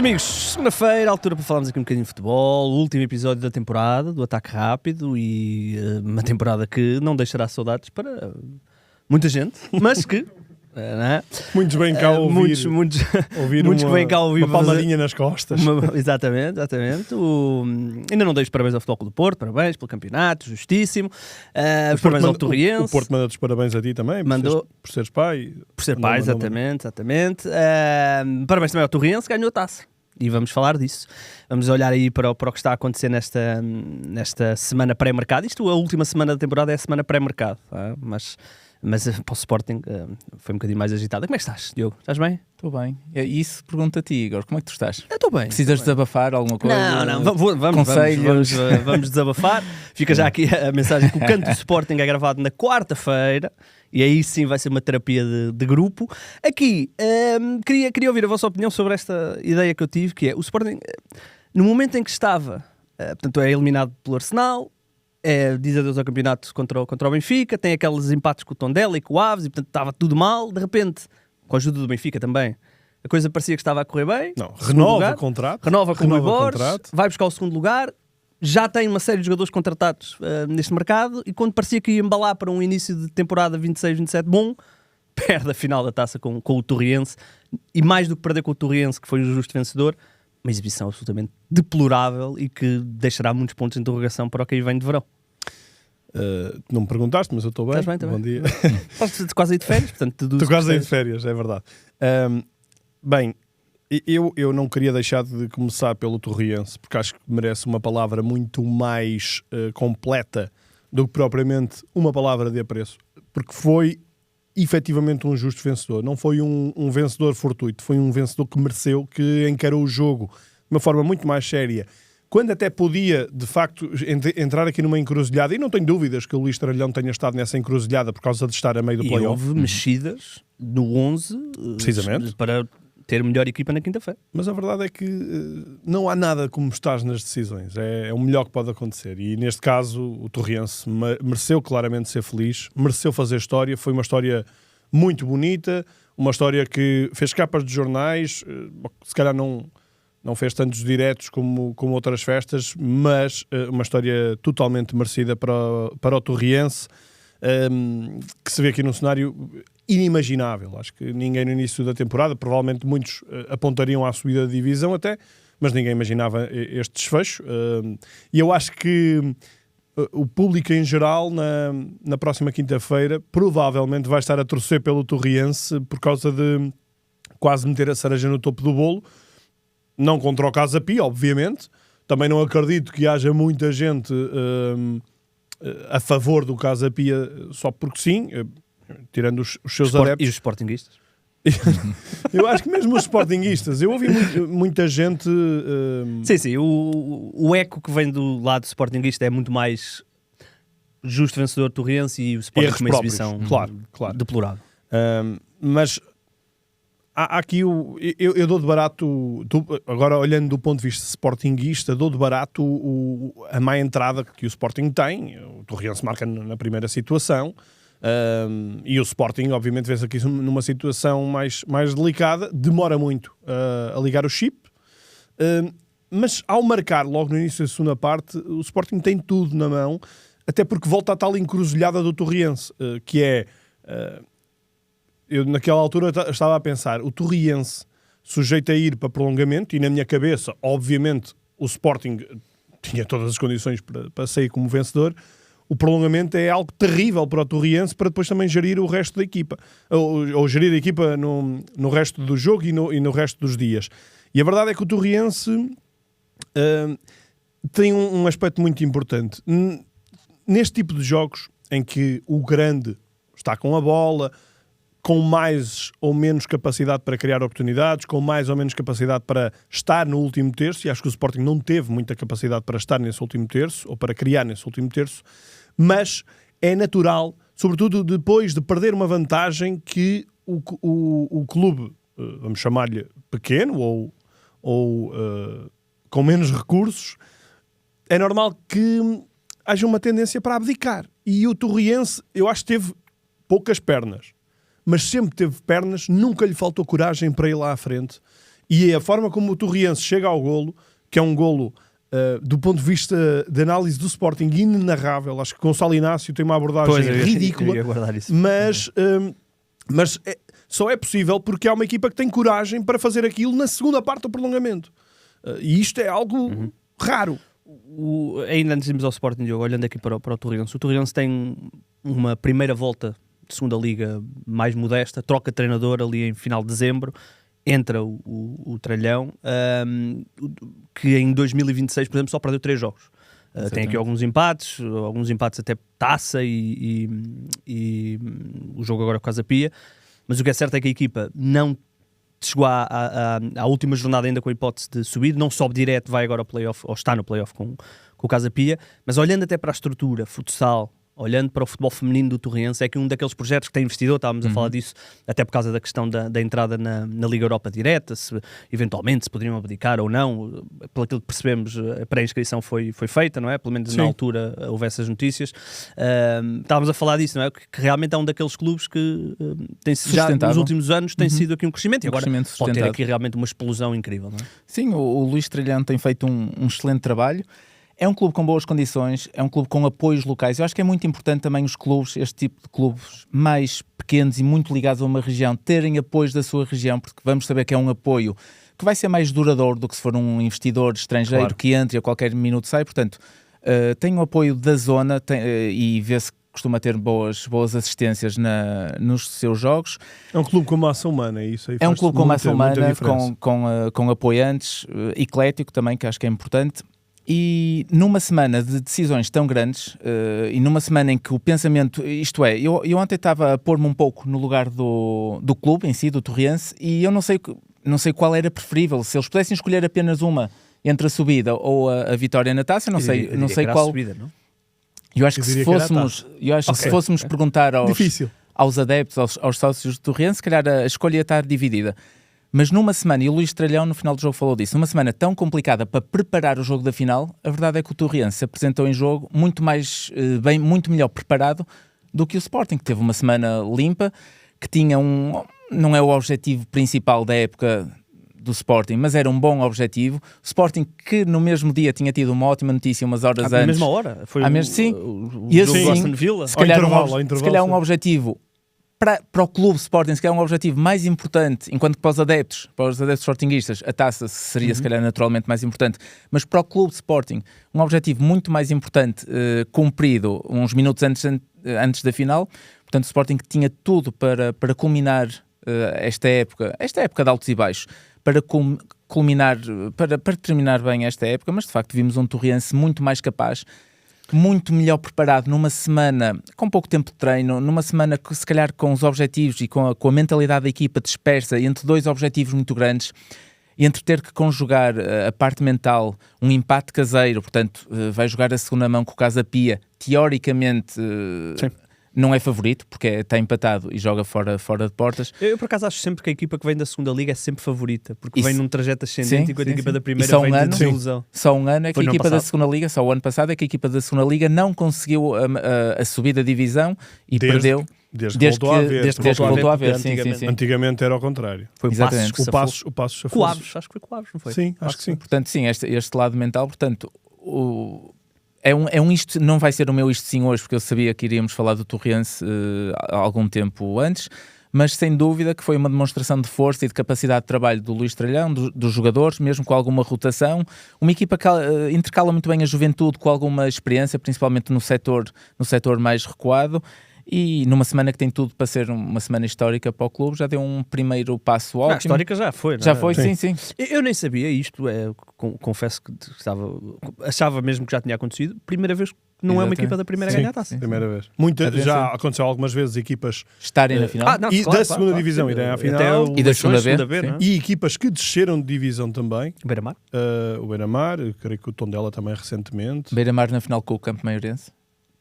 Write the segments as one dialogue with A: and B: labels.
A: amigos, segunda-feira, altura para falarmos aqui um bocadinho de futebol, o último episódio da temporada, do Ataque Rápido, e uma temporada que não deixará saudades para muita gente, mas que... Não é?
B: Muitos vêm cá ouvir,
A: muitos que vêm cá ouvir
B: uma palmadinha nas costas.
A: Exatamente. Ainda não dei os parabéns ao Futebol Clube do Porto, parabéns pelo campeonato, justíssimo. Os parabéns ao Torriense.
B: O Porto manda-te os parabéns a ti também, por seres pai.
A: Por ser pai, exatamente. Parabéns também ao Torriense, ganhou a taça. E vamos falar disso. Vamos olhar aí para o que está a acontecer nesta semana pré-mercado. Isto, a última semana da temporada é a semana pré-mercado, tá? Mas para o Sporting foi um bocadinho mais agitada. Como é que estás, Diogo? Estás bem?
C: Estou bem. Isso pergunto a ti, Igor. Como é que tu estás?
A: Estou bem.
C: Precisas desabafar alguma coisa?
A: Não. Vamos desabafar. Fica já aqui a mensagem que o Canto do Sporting é gravado na quarta-feira. E aí sim vai ser uma terapia de grupo. Aqui, queria ouvir a vossa opinião sobre esta ideia que eu tive, que é o Sporting, no momento em que estava, portanto é eliminado pelo Arsenal, diz adeus ao campeonato contra o Benfica, tem aqueles empates com o Tondela e com o Aves, e portanto estava tudo mal. De repente, com a ajuda do Benfica também, a coisa parecia que estava a correr bem.
B: Não, renova o contrato.
A: Renova com o Rui Borges, vai buscar o segundo lugar, já tem uma série de jogadores contratados neste mercado, e quando parecia que ia embalar para um início de temporada 26-27 bom, perde a final da taça com o Torriense, e mais do que perder com o Torriense, que foi o justo vencedor, uma exibição absolutamente deplorável e que deixará muitos pontos de interrogação para o que aí vem de verão.
B: Não me perguntaste, mas eu estou bem.
A: Estás bem,
B: bom dia.
A: Estás quase aí de férias, portanto...
B: Estou quase aí de férias, é verdade. Bem, eu não queria deixar de começar pelo Torriense, porque acho que merece uma palavra muito mais completa do que propriamente uma palavra de apreço, porque foi efetivamente um justo vencedor. Não foi um vencedor fortuito, foi um vencedor que mereceu, que encarou o jogo de uma forma muito mais séria, quando até podia, de facto, entrar aqui numa encruzilhada, e não tenho dúvidas que o Luís Tralhão tenha estado nessa encruzilhada por causa de estar a meio do play-off.
A: Houve mexidas no 11
B: precisamente
A: para ter melhor equipa na quinta-feira.
B: Mas a verdade é que não há nada como estás nas decisões. É o melhor que pode acontecer. E neste caso, o Torriense mereceu claramente ser feliz, mereceu fazer história. Foi uma história muito bonita, uma história que fez capas de jornais, se calhar não fez tantos diretos como outras festas, mas uma história totalmente merecida para o Torriense, que se vê aqui num cenário inimaginável. Acho que ninguém no início da temporada, provavelmente muitos apontariam à subida da divisão até, mas ninguém imaginava este desfecho. E eu acho que o público em geral, na próxima quinta-feira, provavelmente vai estar a torcer pelo Torriense por causa de quase meter a cereja no topo do bolo. Não contra o Casa Pia, obviamente. Também não acredito que haja muita gente a favor do Casa Pia só porque sim, tirando os seus adeptos.
A: E os sportinguistas?
B: Eu acho que mesmo os sportinguistas. Eu ouvi muita gente...
A: Sim. O eco que vem do lado sportinguista é muito mais justo vencedor Torriense, e o Sporting com uma exibição
B: claro.
A: deplorável.
B: Mas... Há aqui eu dou de barato, agora olhando do ponto de vista sportinguista, dou de barato a má entrada que o Sporting tem. O Torriense marca na primeira situação, e o Sporting obviamente vê-se aqui numa situação mais delicada, demora muito a ligar o chip, mas ao marcar logo no início da segunda parte, o Sporting tem tudo na mão, até porque volta a tal encruzilhada do Torriense, que é... Eu naquela altura estava a pensar, o Torriense sujeito a ir para prolongamento, e na minha cabeça, obviamente, o Sporting tinha todas as condições para sair como vencedor. O prolongamento é algo terrível para o Torriense, para depois também gerir o resto da equipa, ou gerir a equipa no resto do jogo e no resto dos dias. E a verdade é que o Torriense tem um aspecto muito importante. Neste tipo de jogos, em que o grande está com a bola, com mais ou menos capacidade para criar oportunidades, com mais ou menos capacidade para estar no último terço, e acho que o Sporting não teve muita capacidade para estar nesse último terço, ou para criar nesse último terço, mas é natural, sobretudo depois de perder uma vantagem, que o clube, vamos chamar-lhe pequeno, ou com menos recursos, é normal que haja uma tendência para abdicar. E o Torriense, eu acho que teve poucas pernas, mas sempre teve pernas, nunca lhe faltou coragem para ir lá à frente. E é a forma como o Torriense chega ao golo, que é um golo do ponto de vista de análise do Sporting inenarrável. Acho que Gonçalo Inácio tem uma abordagem ridícula, mas só é possível porque há uma equipa que tem coragem para fazer aquilo na segunda parte do prolongamento. E isto é algo raro.
A: Ainda antes de irmos ao Sporting, Diogo, olhando aqui para o Torriense, o Torriense tem uma primeira volta de segunda liga mais modesta, troca de treinador ali em final de dezembro, entra o Tralhão, que em 2026, por exemplo, só perdeu 3 jogos. Tem aqui alguns empates até taça e o jogo agora com a Casa Pia, mas o que é certo é que a equipa não chegou à última jornada ainda com a hipótese de subir, não sobe direto, vai agora ao playoff, ou está no playoff com o Casa Pia, mas olhando até para a estrutura, futsal, olhando para o futebol feminino do Torriense, é que um daqueles projetos que tem investidor, estávamos a falar disso, até por causa da questão da entrada na Liga Europa direta, se eventualmente se poderiam abdicar ou não, pelo aquilo que percebemos, a pré-inscrição foi feita, não é? Pelo menos na altura houve essas notícias. Estávamos a falar disso, não é? Que realmente é um daqueles clubes que tem já nos últimos anos tem sido aqui um crescimento, e agora pode ter aqui realmente uma explosão incrível, não é?
C: Sim, o Luís Tralhão tem feito um excelente trabalho. É um clube com boas condições, é um clube com apoios locais. Eu acho que é muito importante também os clubes, este tipo de clubes mais pequenos e muito ligados a uma região, terem apoios da sua região, porque vamos saber que é um apoio que vai ser mais duradouro do que se for um investidor estrangeiro que entre e a qualquer minuto sai. Portanto, tem o apoio da zona e vê-se que costuma ter boas assistências nos seus jogos.
B: É um clube com massa humana, isso aí.
C: É um clube com massa humana, com apoiantes, eclético também, que acho que é importante. E numa semana de decisões tão grandes, e numa semana em que o pensamento, isto é, eu ontem estava a pôr-me um pouco no lugar do clube em si, do Torriense, e eu não sei qual era preferível, se eles pudessem escolher apenas uma entre a subida ou a vitória na taça, não sei qual.
A: Subida, não?
C: Eu acho que se fôssemos perguntar aos adeptos, aos sócios do Torriense, se calhar a escolha ia estar dividida. Mas numa semana, e o Luís Tralhão no final do jogo falou disso, numa semana tão complicada para preparar o jogo da final, a verdade é que o Torriense se apresentou em jogo muito mais bem, muito melhor preparado do que o Sporting, que teve uma semana limpa, que tinha não é o objetivo principal da época do Sporting, mas era um bom objetivo. O Sporting que no mesmo dia tinha tido uma ótima notícia umas horas antes.
A: À mesma hora? Foi
C: o
A: jogo do Aston Villa?
C: Se calhar um objetivo para o clube Sporting, se calhar um objetivo mais importante, enquanto que para os adeptos sportinguistas, a taça seria se calhar naturalmente mais importante, mas para o clube Sporting, um objetivo muito mais importante, cumprido uns minutos antes da final. Portanto, o Sporting tinha tudo para culminar esta época de altos e baixos, para culminar, para terminar bem esta época, mas de facto vimos um Torriense muito mais capaz, muito melhor preparado numa semana com pouco tempo de treino, numa semana que se calhar com os objetivos e com a mentalidade da equipa dispersa entre dois objetivos muito grandes, entre ter que conjugar a parte mental, um empate caseiro, portanto vai jogar a segunda mão com o Casa Pia, teoricamente não é favorito, porque está empatado e joga fora de portas.
A: Eu por acaso acho sempre que a equipa que vem da segunda liga é sempre favorita, porque vem num trajeto ascendente, enquanto a equipa da primeira vem de desilusão.
C: Só um ano é que a equipa da segunda liga, só o ano passado é que a equipa da segunda liga não conseguiu a subida da divisão e perdeu.
B: Desde que voltou a haver.
C: Sim.
B: Antigamente era ao contrário.
C: Foi
B: o Passos
A: Coaves, acho que foi Coaves, não foi?
B: Sim, acho que sim.
C: Portanto, sim, este lado mental, portanto, é um isto, não vai ser o meu isto sim hoje, porque eu sabia que iríamos falar do Torriense há algum tempo antes, mas sem dúvida que foi uma demonstração de força e de capacidade de trabalho do Luís Tralhão, dos jogadores, mesmo com alguma rotação, uma equipa que intercala muito bem a juventude com alguma experiência, principalmente no setor mais recuado. E numa semana que tem tudo para ser uma semana histórica para o clube, já deu um primeiro passo ótimo.
A: Histórica já foi, não é?
C: Já foi, sim.
A: Eu nem sabia isto, confesso que achava mesmo que já tinha acontecido. Primeira vez que não é uma equipa da primeira a ganhar a taça.
B: Primeira vez. Já aconteceu algumas vezes equipas
C: estarem na final
B: da segunda divisão irem à final.
C: E da segunda B.
B: E equipas que desceram de divisão também.
A: O Beira-Mar.
B: O Beira-Mar, creio que o Tondela também recentemente.
C: Beira-Mar na final com o Campo Maiorense.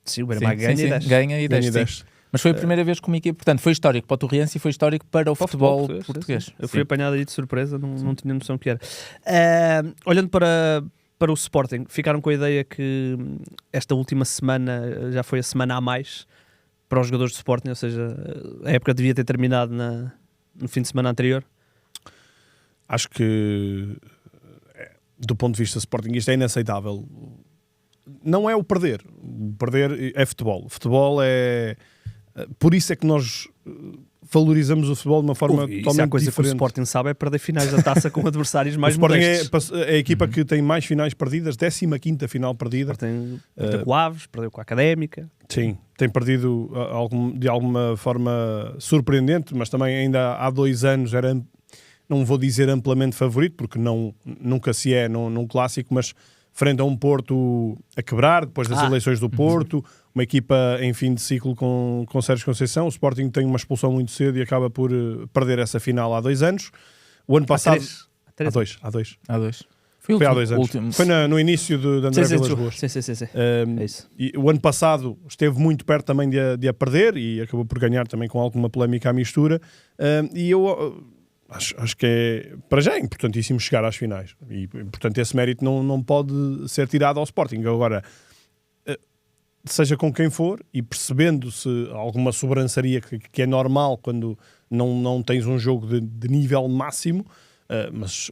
A: Sim, o Beira-Mar ganha
C: e 10. Mas foi a primeira vez com uma equipe, portanto foi histórico para o Torriense e foi histórico para o futebol português.
A: Eu fui apanhado aí de surpresa, não tinha noção que era. Olhando para o Sporting, ficaram com a ideia que esta última semana já foi a semana a mais para os jogadores do Sporting, ou seja, a época devia ter terminado no fim de semana anterior?
B: acho que do ponto de vista sportinguista é inaceitável. Não é o perder. O perder é futebol. O futebol é... Por isso é que nós valorizamos o futebol de uma forma totalmente diferente.
A: A coisa que o Sporting sabe é perder finais da taça com adversários mais modestos.
B: É a equipa que tem mais finais perdidas, 15ª final perdida.
A: Perdeu com o Aves, perdeu com a Académica.
B: Sim, tem perdido de alguma forma surpreendente, mas também ainda há 2 anos era, não vou dizer amplamente favorito, porque nunca se é num clássico, mas frente a um Porto a quebrar, depois das eleições do Porto, uma equipa em fim de ciclo com Sérgio Conceição. O Sporting tem uma expulsão muito cedo e acaba por perder essa final há 2 anos. O ano passado... Há dois. Foi há 2 anos. Foi no início de André Vilas Boas.
A: Sim. É isso.
B: E o ano passado esteve muito perto também de a perder e acabou por ganhar também com alguma polémica à mistura. E eu... Acho que é, para já, é importantíssimo chegar às finais. E, portanto, esse mérito não pode ser tirado ao Sporting. Agora, seja com quem for, e percebendo-se alguma sobrançaria que é normal quando não tens um jogo de nível máximo, mas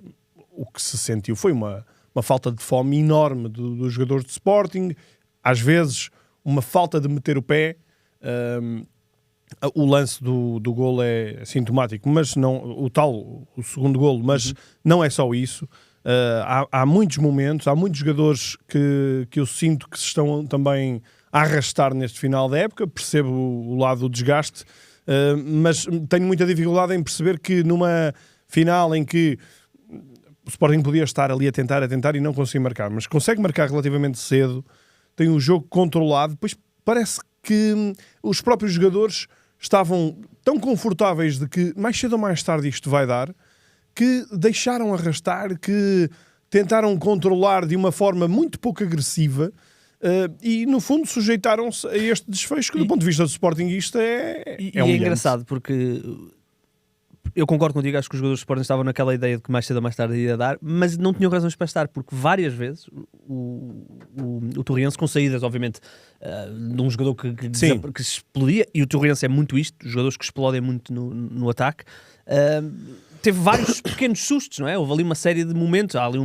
B: o que se sentiu foi uma falta de fome enorme dos jogadores de Sporting. Às vezes, uma falta de meter o pé... O lance do golo é sintomático, mas não o segundo golo, mas não é só isso. Há muitos momentos, há muitos jogadores que eu sinto que se estão também a arrastar neste final da época. Percebo o lado do desgaste, mas tenho muita dificuldade em perceber que numa final em que o Sporting podia estar ali a tentar e não conseguir marcar, mas consegue marcar relativamente cedo, tem o jogo controlado, depois parece que os próprios jogadores estavam tão confortáveis de que mais cedo ou mais tarde isto vai dar, que deixaram arrastar, que tentaram controlar de uma forma muito pouco agressiva e no fundo sujeitaram-se a este desfecho que do ponto de vista do Sportingista é
A: engraçado porque eu concordo contigo, acho que os jogadores do Sporting estavam naquela ideia de que mais cedo ou mais tarde ia dar, mas não tinham razões para estar, porque várias vezes o Torriense, com saídas, obviamente, de um jogador que explodia, e o Torriense é muito isto, os jogadores que explodem muito no ataque, teve vários pequenos sustos, não é? Houve ali uma série de momentos, há ali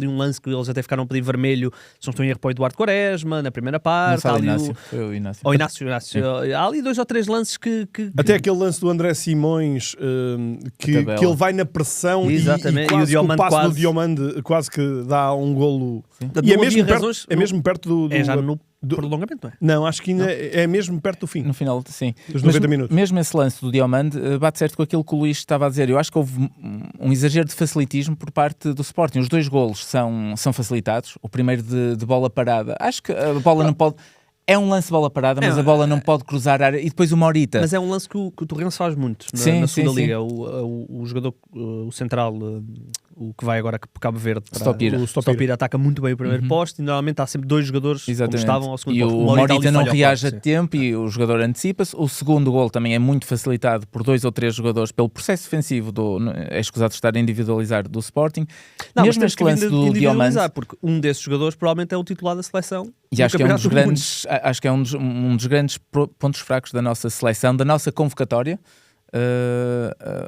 A: um lance que eles até ficaram a pedir vermelho, se não estou em erro, para o Eduardo Quaresma, na primeira parte.
C: Foi o Inácio.
A: Inácio. Há ali 2 ou 3 lances que...
B: Até aquele lance do André Simões, que ele vai na pressão e quase e o passo do Diomande quase que dá um golo. E é mesmo perto do...
A: É já no prolongamento, não é?
B: Não, acho que ainda é mesmo perto do fim.
C: No final, sim.
B: Dos 90 minutos.
C: Mesmo esse lance do Diomande bate certo com aquilo que o Luís estava a dizer. Eu acho que houve um exagero de facilitismo por parte do Sporting. Os 2 golos são facilitados. O primeiro de bola parada. Acho que a bola não pode... É um lance de bola parada, mas a bola não pode cruzar a área. E depois o Morita.
A: Mas é um lance que o Torrense faz muito na segunda liga. O jogador, o central, o que vai agora para Cabo Verde, o Stopira ataca muito bem o primeiro poste e normalmente há sempre 2 jogadores como estavam ao segundo poste.
C: E o Morita não reage a tempo e o jogador antecipa-se. O segundo gol também é muito facilitado por 2 ou 3 jogadores pelo processo defensivo é escusado estar a individualizar do Sporting.
A: Não, mesmo este lance do Diomande, porque um desses jogadores provavelmente é o titular da seleção.
C: E acho que é um dos grandes pontos fracos da nossa seleção, da nossa convocatória,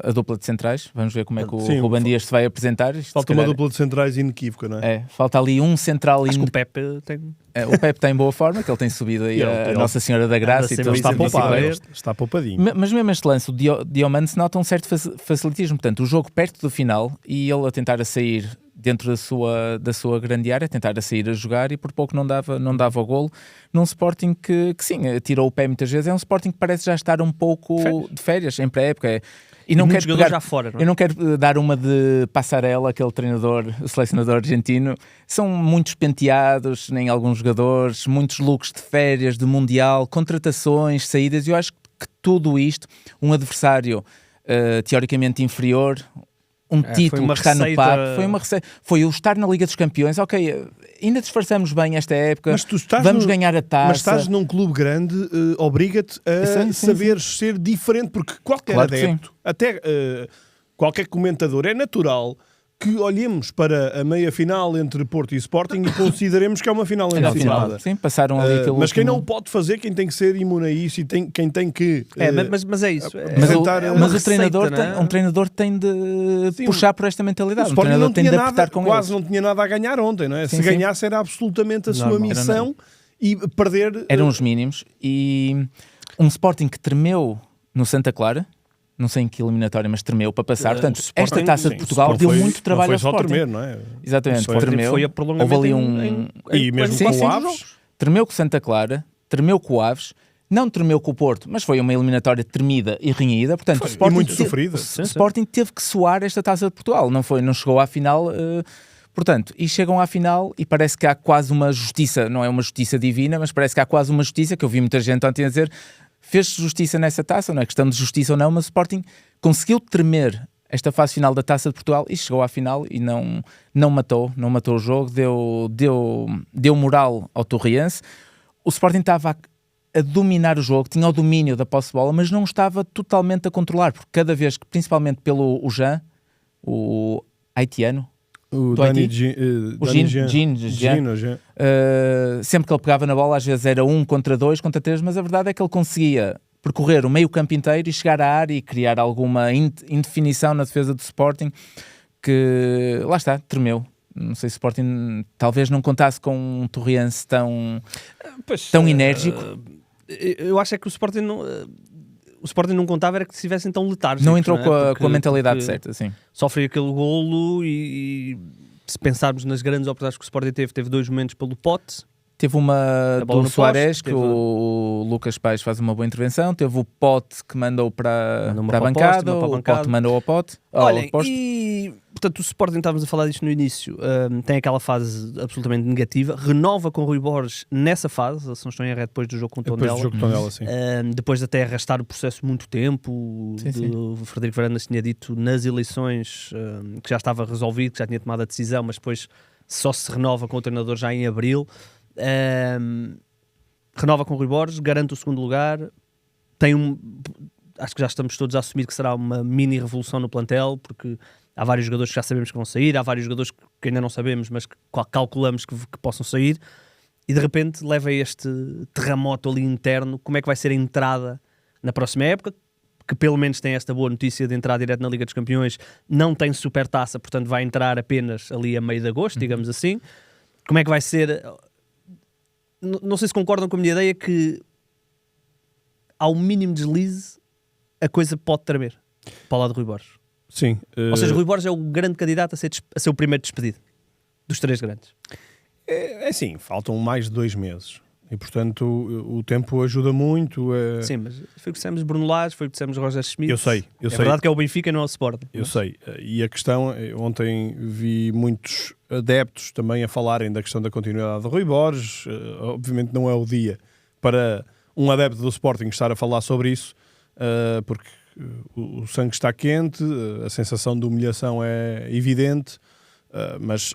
C: a dupla de centrais. Vamos ver como é que o Ruben Dias se vai apresentar.
B: Falta uma dupla de centrais inequívoca, não é?
C: Falta ali um central.
A: Acho que o Pepe tem...
C: o Pepe tem boa forma, que ele tem subido aí a Nossa Senhora da Graça e
B: está poupadinho.
C: Mas mesmo este lance, o Diomande se nota um certo facilitismo. Portanto, o jogo perto do final e ele a tentar a sair dentro da sua grande área, tentar a sair a jogar e por pouco não dava o golo, num Sporting que sim, tirou o pé muitas vezes. É um Sporting que parece já estar um pouco de férias, em pré-época. E não quero
A: já fora, não é?
C: Eu não quero dar uma de Passarella, aquele treinador, o selecionador argentino. São muitos penteados em alguns jogadores, muitos looks de férias, de mundial, contratações, saídas. Eu acho que tudo isto, um adversário teoricamente inferior, título que está no papo, foi uma receita. Foi o estar na Liga dos Campeões. Ok, ainda disfarçamos bem esta época, vamos ganhar a taça.
B: Mas estás num clube grande, obriga-te a saber ser diferente, porque qualquer adepto, até qualquer comentador, é natural que olhemos para a meia-final entre Porto e Sporting e consideremos que é uma final antecipada.
C: Sim, passaram ali aquele
B: mas quem
C: último...
B: não o pode fazer, quem tem que ser imune a isso e quem tem que...
A: mas é isso.
C: Mas o treinador, um treinador tem de puxar por esta mentalidade.
B: O Sporting
C: treinador tem de apertar com
B: quase
C: eles.
B: não tinha nada a ganhar ontem, não é? Se ganhasse era absolutamente a sua missão e perder...
C: Eram os mínimos. E um Sporting que tremeu no Santa Clara, não sei em que eliminatória, mas tremeu para passar. Portanto, esta Taça de Portugal deu muito trabalho ao Sporting.
B: Tremer, não é?
C: Exatamente, tremeu.
A: Foi a prolongamento.
C: Houve ali
B: e mesmo com o Aves.
C: Tremeu com o Santa Clara, tremeu com o Aves, não tremeu com o Porto, mas foi uma eliminatória tremida e renhida. Portanto, o Sporting
B: muito sofrida.
C: O Sporting teve que suar esta Taça de Portugal. Não chegou à final... Portanto, e chegam à final e parece que há quase uma justiça, não é uma justiça divina, mas parece que há quase uma justiça, que eu vi muita gente ontem a dizer, fez-se justiça nessa taça, não é questão de justiça ou não, mas o Sporting conseguiu tremer esta fase final da Taça de Portugal e chegou à final e não matou o jogo, deu moral ao Torriense. O Sporting estava a dominar o jogo, tinha o domínio da posse de bola, mas não estava totalmente a controlar, porque cada vez que, principalmente pelo Jean, o haitiano,
B: o
C: Jean, sempre que ele pegava na bola, às vezes era 1 contra 2, contra 3, mas a verdade é que ele conseguia percorrer o meio campo inteiro e chegar à área e criar alguma indefinição na defesa do Sporting, que lá está, tremeu. Não sei se o Sporting talvez não contasse com um Torriense tão enérgico.
A: Eu acho é que o Sporting não contava era que estivessem tão letárgicos.
C: Não entrou com a mentalidade certa, sim.
A: Sofre aquele golo e se pensarmos nas grandes oportunidades que o Sporting teve 2 momentos pelo pote.
C: Teve uma do Soares, que o Lucas Paes faz uma boa intervenção. Teve o Pote que mandou para a bancada, o Pote mandou ao Pote.
A: Olhem, e portanto o Sporting, estávamos a falar disto no início, tem aquela fase absolutamente negativa, renova com o Rui Borges nessa fase, se não estou em erro, depois do jogo com o Tondela. Depois de até arrastar o processo muito tempo, o Frederico Varandas tinha dito nas eleições que já estava resolvido, que já tinha tomado a decisão, mas depois só se renova com o treinador já em abril. Renova com o Rui Borges, garante o segundo lugar, acho que já estamos todos a assumir que será uma mini revolução no plantel, porque há vários jogadores que já sabemos que vão sair, há vários jogadores que ainda não sabemos, mas que calculamos que possam sair, e de repente leva este terremoto ali interno. Como é que vai ser a entrada na próxima época, que pelo menos tem esta boa notícia de entrar direto na Liga dos Campeões, não tem supertaça, portanto vai entrar apenas ali a meio de agosto, digamos assim. Como é que vai ser... Não sei se concordam com a minha ideia que ao mínimo deslize a coisa pode tremer para o lado de Rui Borges.
B: Sim.
A: Ou seja, Rui Borges é o grande candidato a ser o primeiro despedido dos 3 grandes.
B: É sim, faltam mais de 2 meses. E, portanto, o tempo ajuda muito.
A: Sim, mas foi o que dissemos Bruno Lage, foi o que dissemos Roger Schmidt.
B: Eu sei.
A: É verdade que é o Benfica e não é o Sporting.
B: Eu sei. E a questão, ontem vi muitos adeptos também a falarem da questão da continuidade de Rui Borges. Obviamente não é o dia para um adepto do Sporting estar a falar sobre isso, porque o sangue está quente, a sensação de humilhação é evidente, mas...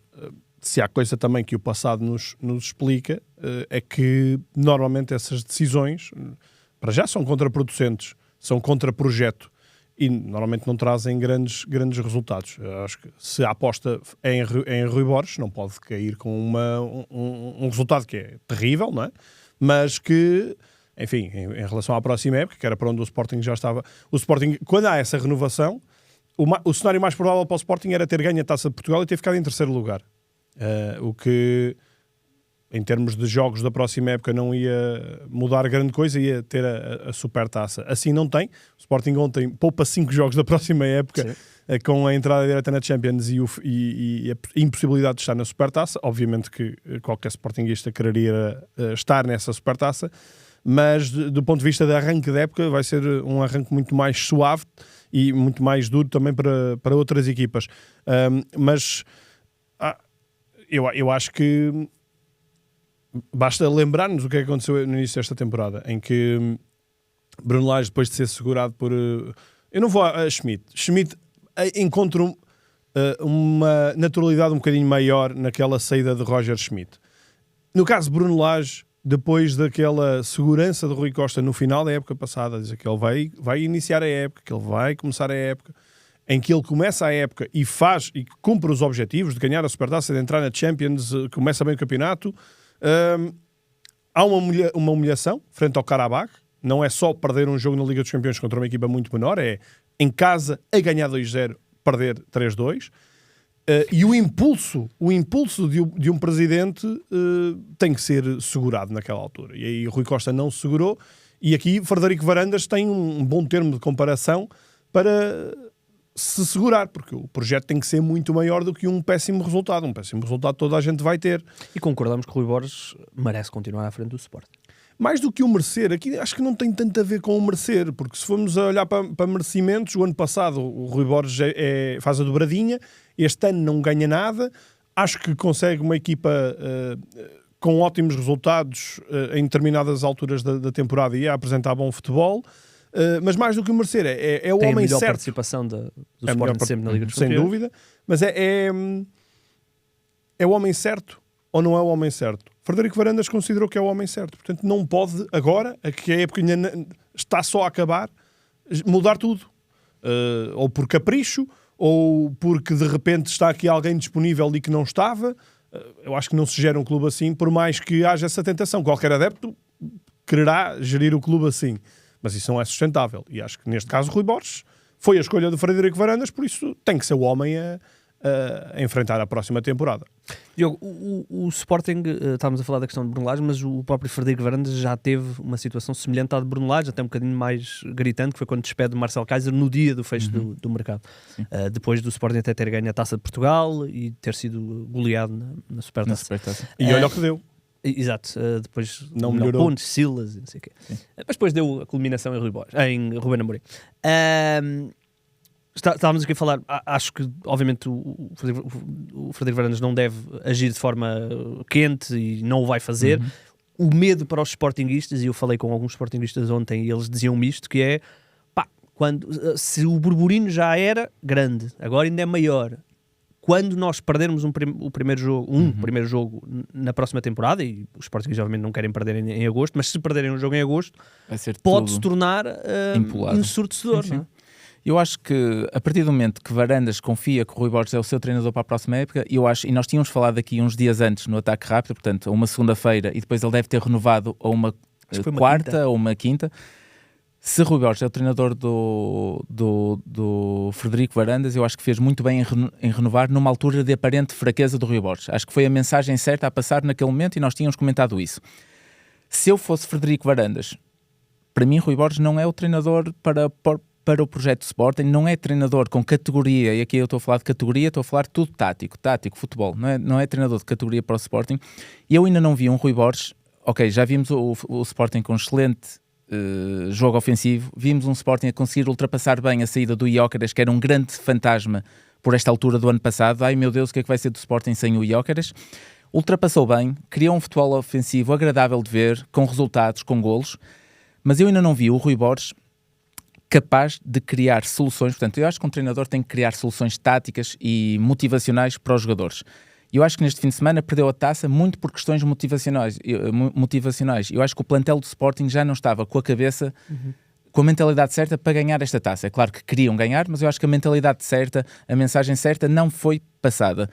B: se há coisa também que o passado nos explica, é que normalmente essas decisões, para já, são contraproducentes, são contra-projeto e normalmente não trazem grandes resultados. Acho que se a aposta é em Rui Borges, não pode cair com um resultado que é terrível, não é? Mas que, enfim, em relação à próxima época, que era para onde o Sporting já estava... O Sporting, quando há essa renovação, o cenário mais provável para o Sporting era ter ganho a Taça de Portugal e ter ficado em 3º lugar. O que em termos de jogos da próxima época não ia mudar grande coisa, ia ter a supertaça. Assim não tem. O Sporting ontem poupa 5 jogos da próxima época com a entrada direta na Champions e a impossibilidade de estar na supertaça. Obviamente que qualquer sportinguista quereria estar nessa supertaça, mas do ponto de vista de arranque da época vai ser um arranque muito mais suave e muito mais duro também para outras equipas. Mas eu acho que basta lembrar-nos o que aconteceu no início desta temporada, em que Bruno Lage, depois de ser segurado por... eu não vou a Schmidt. Schmidt encontra uma naturalidade um bocadinho maior naquela saída de Roger Schmidt. No caso de Bruno Lage, depois daquela segurança de Rui Costa no final da época passada, dizer que ele vai iniciar a época, que ele vai começar a época, em que ele começa a época e faz e cumpre os objetivos de ganhar a Supertaça, de entrar na Champions, começa bem o campeonato, há uma humilhação frente ao Karabakh. Não é só perder um jogo na Liga dos Campeões contra uma equipa muito menor, é em casa a ganhar 2-0, perder 3-2. E o impulso de um presidente tem que ser segurado naquela altura. E aí Rui Costa não se segurou. E aqui Frederico Varandas tem um bom termo de comparação para se segurar, porque o projeto tem que ser muito maior do que um péssimo resultado. Um péssimo resultado toda a gente vai ter.
A: E concordamos que o Rui Borges merece continuar à frente do Sporting.
B: Mais do que o merecer, aqui acho que não tem tanto a ver com o merecer, porque se formos a olhar para merecimentos, o ano passado o Rui Borges faz a dobradinha, este ano não ganha nada, acho que consegue uma equipa com ótimos resultados em determinadas alturas da temporada e a apresentar bom futebol, mas mais do que o merecer, é o
A: Tem
B: homem
A: a melhor
B: certo.
A: Participação do Sporting sempre na Liga dos
B: Sem
A: Campeões.
B: dúvida, mas é o homem certo ou não é o homem certo? Frederico Varandas considerou que é o homem certo. Portanto, não pode agora, que a época ainda está só a acabar, mudar tudo. Ou por capricho, ou porque de repente está aqui alguém disponível e que não estava. Eu acho que não se gera um clube assim, por mais que haja essa tentação. Qualquer adepto quererá gerir o clube assim. Mas isso não é sustentável. E acho que neste caso Rui Borges foi a escolha do Frederico Varandas, por isso tem que ser o homem a enfrentar a próxima temporada.
A: Diogo, o Sporting, estávamos a falar da questão de Bruno Lage, mas o próprio Frederico Varandas já teve uma situação semelhante à de Bruno Lage, até um bocadinho mais gritante, que foi quando despede o Marcel Kaiser no dia do fecho do mercado. Depois do Sporting até ter ganho a Taça de Portugal e ter sido goleado na Supertaça.
B: E olha o que deu.
A: Exato, depois
B: não melhorou.
A: Pontes, Silas e não sei o quê. Mas depois deu a culminação em Ruben Amorim. Estávamos aqui a falar, acho que obviamente o Frederico Varandas não deve agir de forma quente e não o vai fazer. O medo para os sportinguistas, e eu falei com alguns sportinguistas ontem e eles diziam-me isto, que é, se o burburino já era grande, agora ainda é maior, quando nós perdermos o primeiro jogo na próxima temporada, e os sportinguistas obviamente não querem perder em agosto, mas se perderem um jogo em agosto, pode-se tornar ensurdecedor, não é?
C: Eu acho que, a partir do momento que Varandas confia que o Rui Borges é o seu treinador para a próxima época, e nós tínhamos falado aqui uns dias antes no Ataque Rápido, portanto, a uma segunda-feira, e depois ele deve ter renovado a uma quarta ou uma quinta. Se Rui Borges é o treinador do Frederico Varandas, eu acho que fez muito bem em renovar numa altura de aparente fraqueza do Rui Borges. Acho que foi a mensagem certa a passar naquele momento e nós tínhamos comentado isso. Se eu fosse Frederico Varandas, para mim Rui Borges não é o treinador para o projeto de Sporting, não é treinador com categoria, e aqui eu estou a falar de categoria, estou a falar de tudo tático, futebol, não é treinador de categoria para o Sporting, e eu ainda não vi um Rui Borges, já vimos o Sporting com excelente jogo ofensivo, vimos um Sporting a conseguir ultrapassar bem a saída do Gyökeres, que era um grande fantasma por esta altura do ano passado, ai meu Deus, o que é que vai ser do Sporting sem o Gyökeres? Ultrapassou bem, criou um futebol ofensivo agradável de ver, com resultados, com golos, mas eu ainda não vi o Rui Borges capaz de criar soluções. Portanto, eu acho que um treinador tem que criar soluções táticas e motivacionais para os jogadores. Eu acho que neste fim de semana perdeu a taça muito por questões motivacionais. Eu acho que o plantel do Sporting já não estava com a cabeça, com a mentalidade certa para ganhar esta taça. É claro que queriam ganhar, mas eu acho que a mentalidade certa, a mensagem certa não foi passada.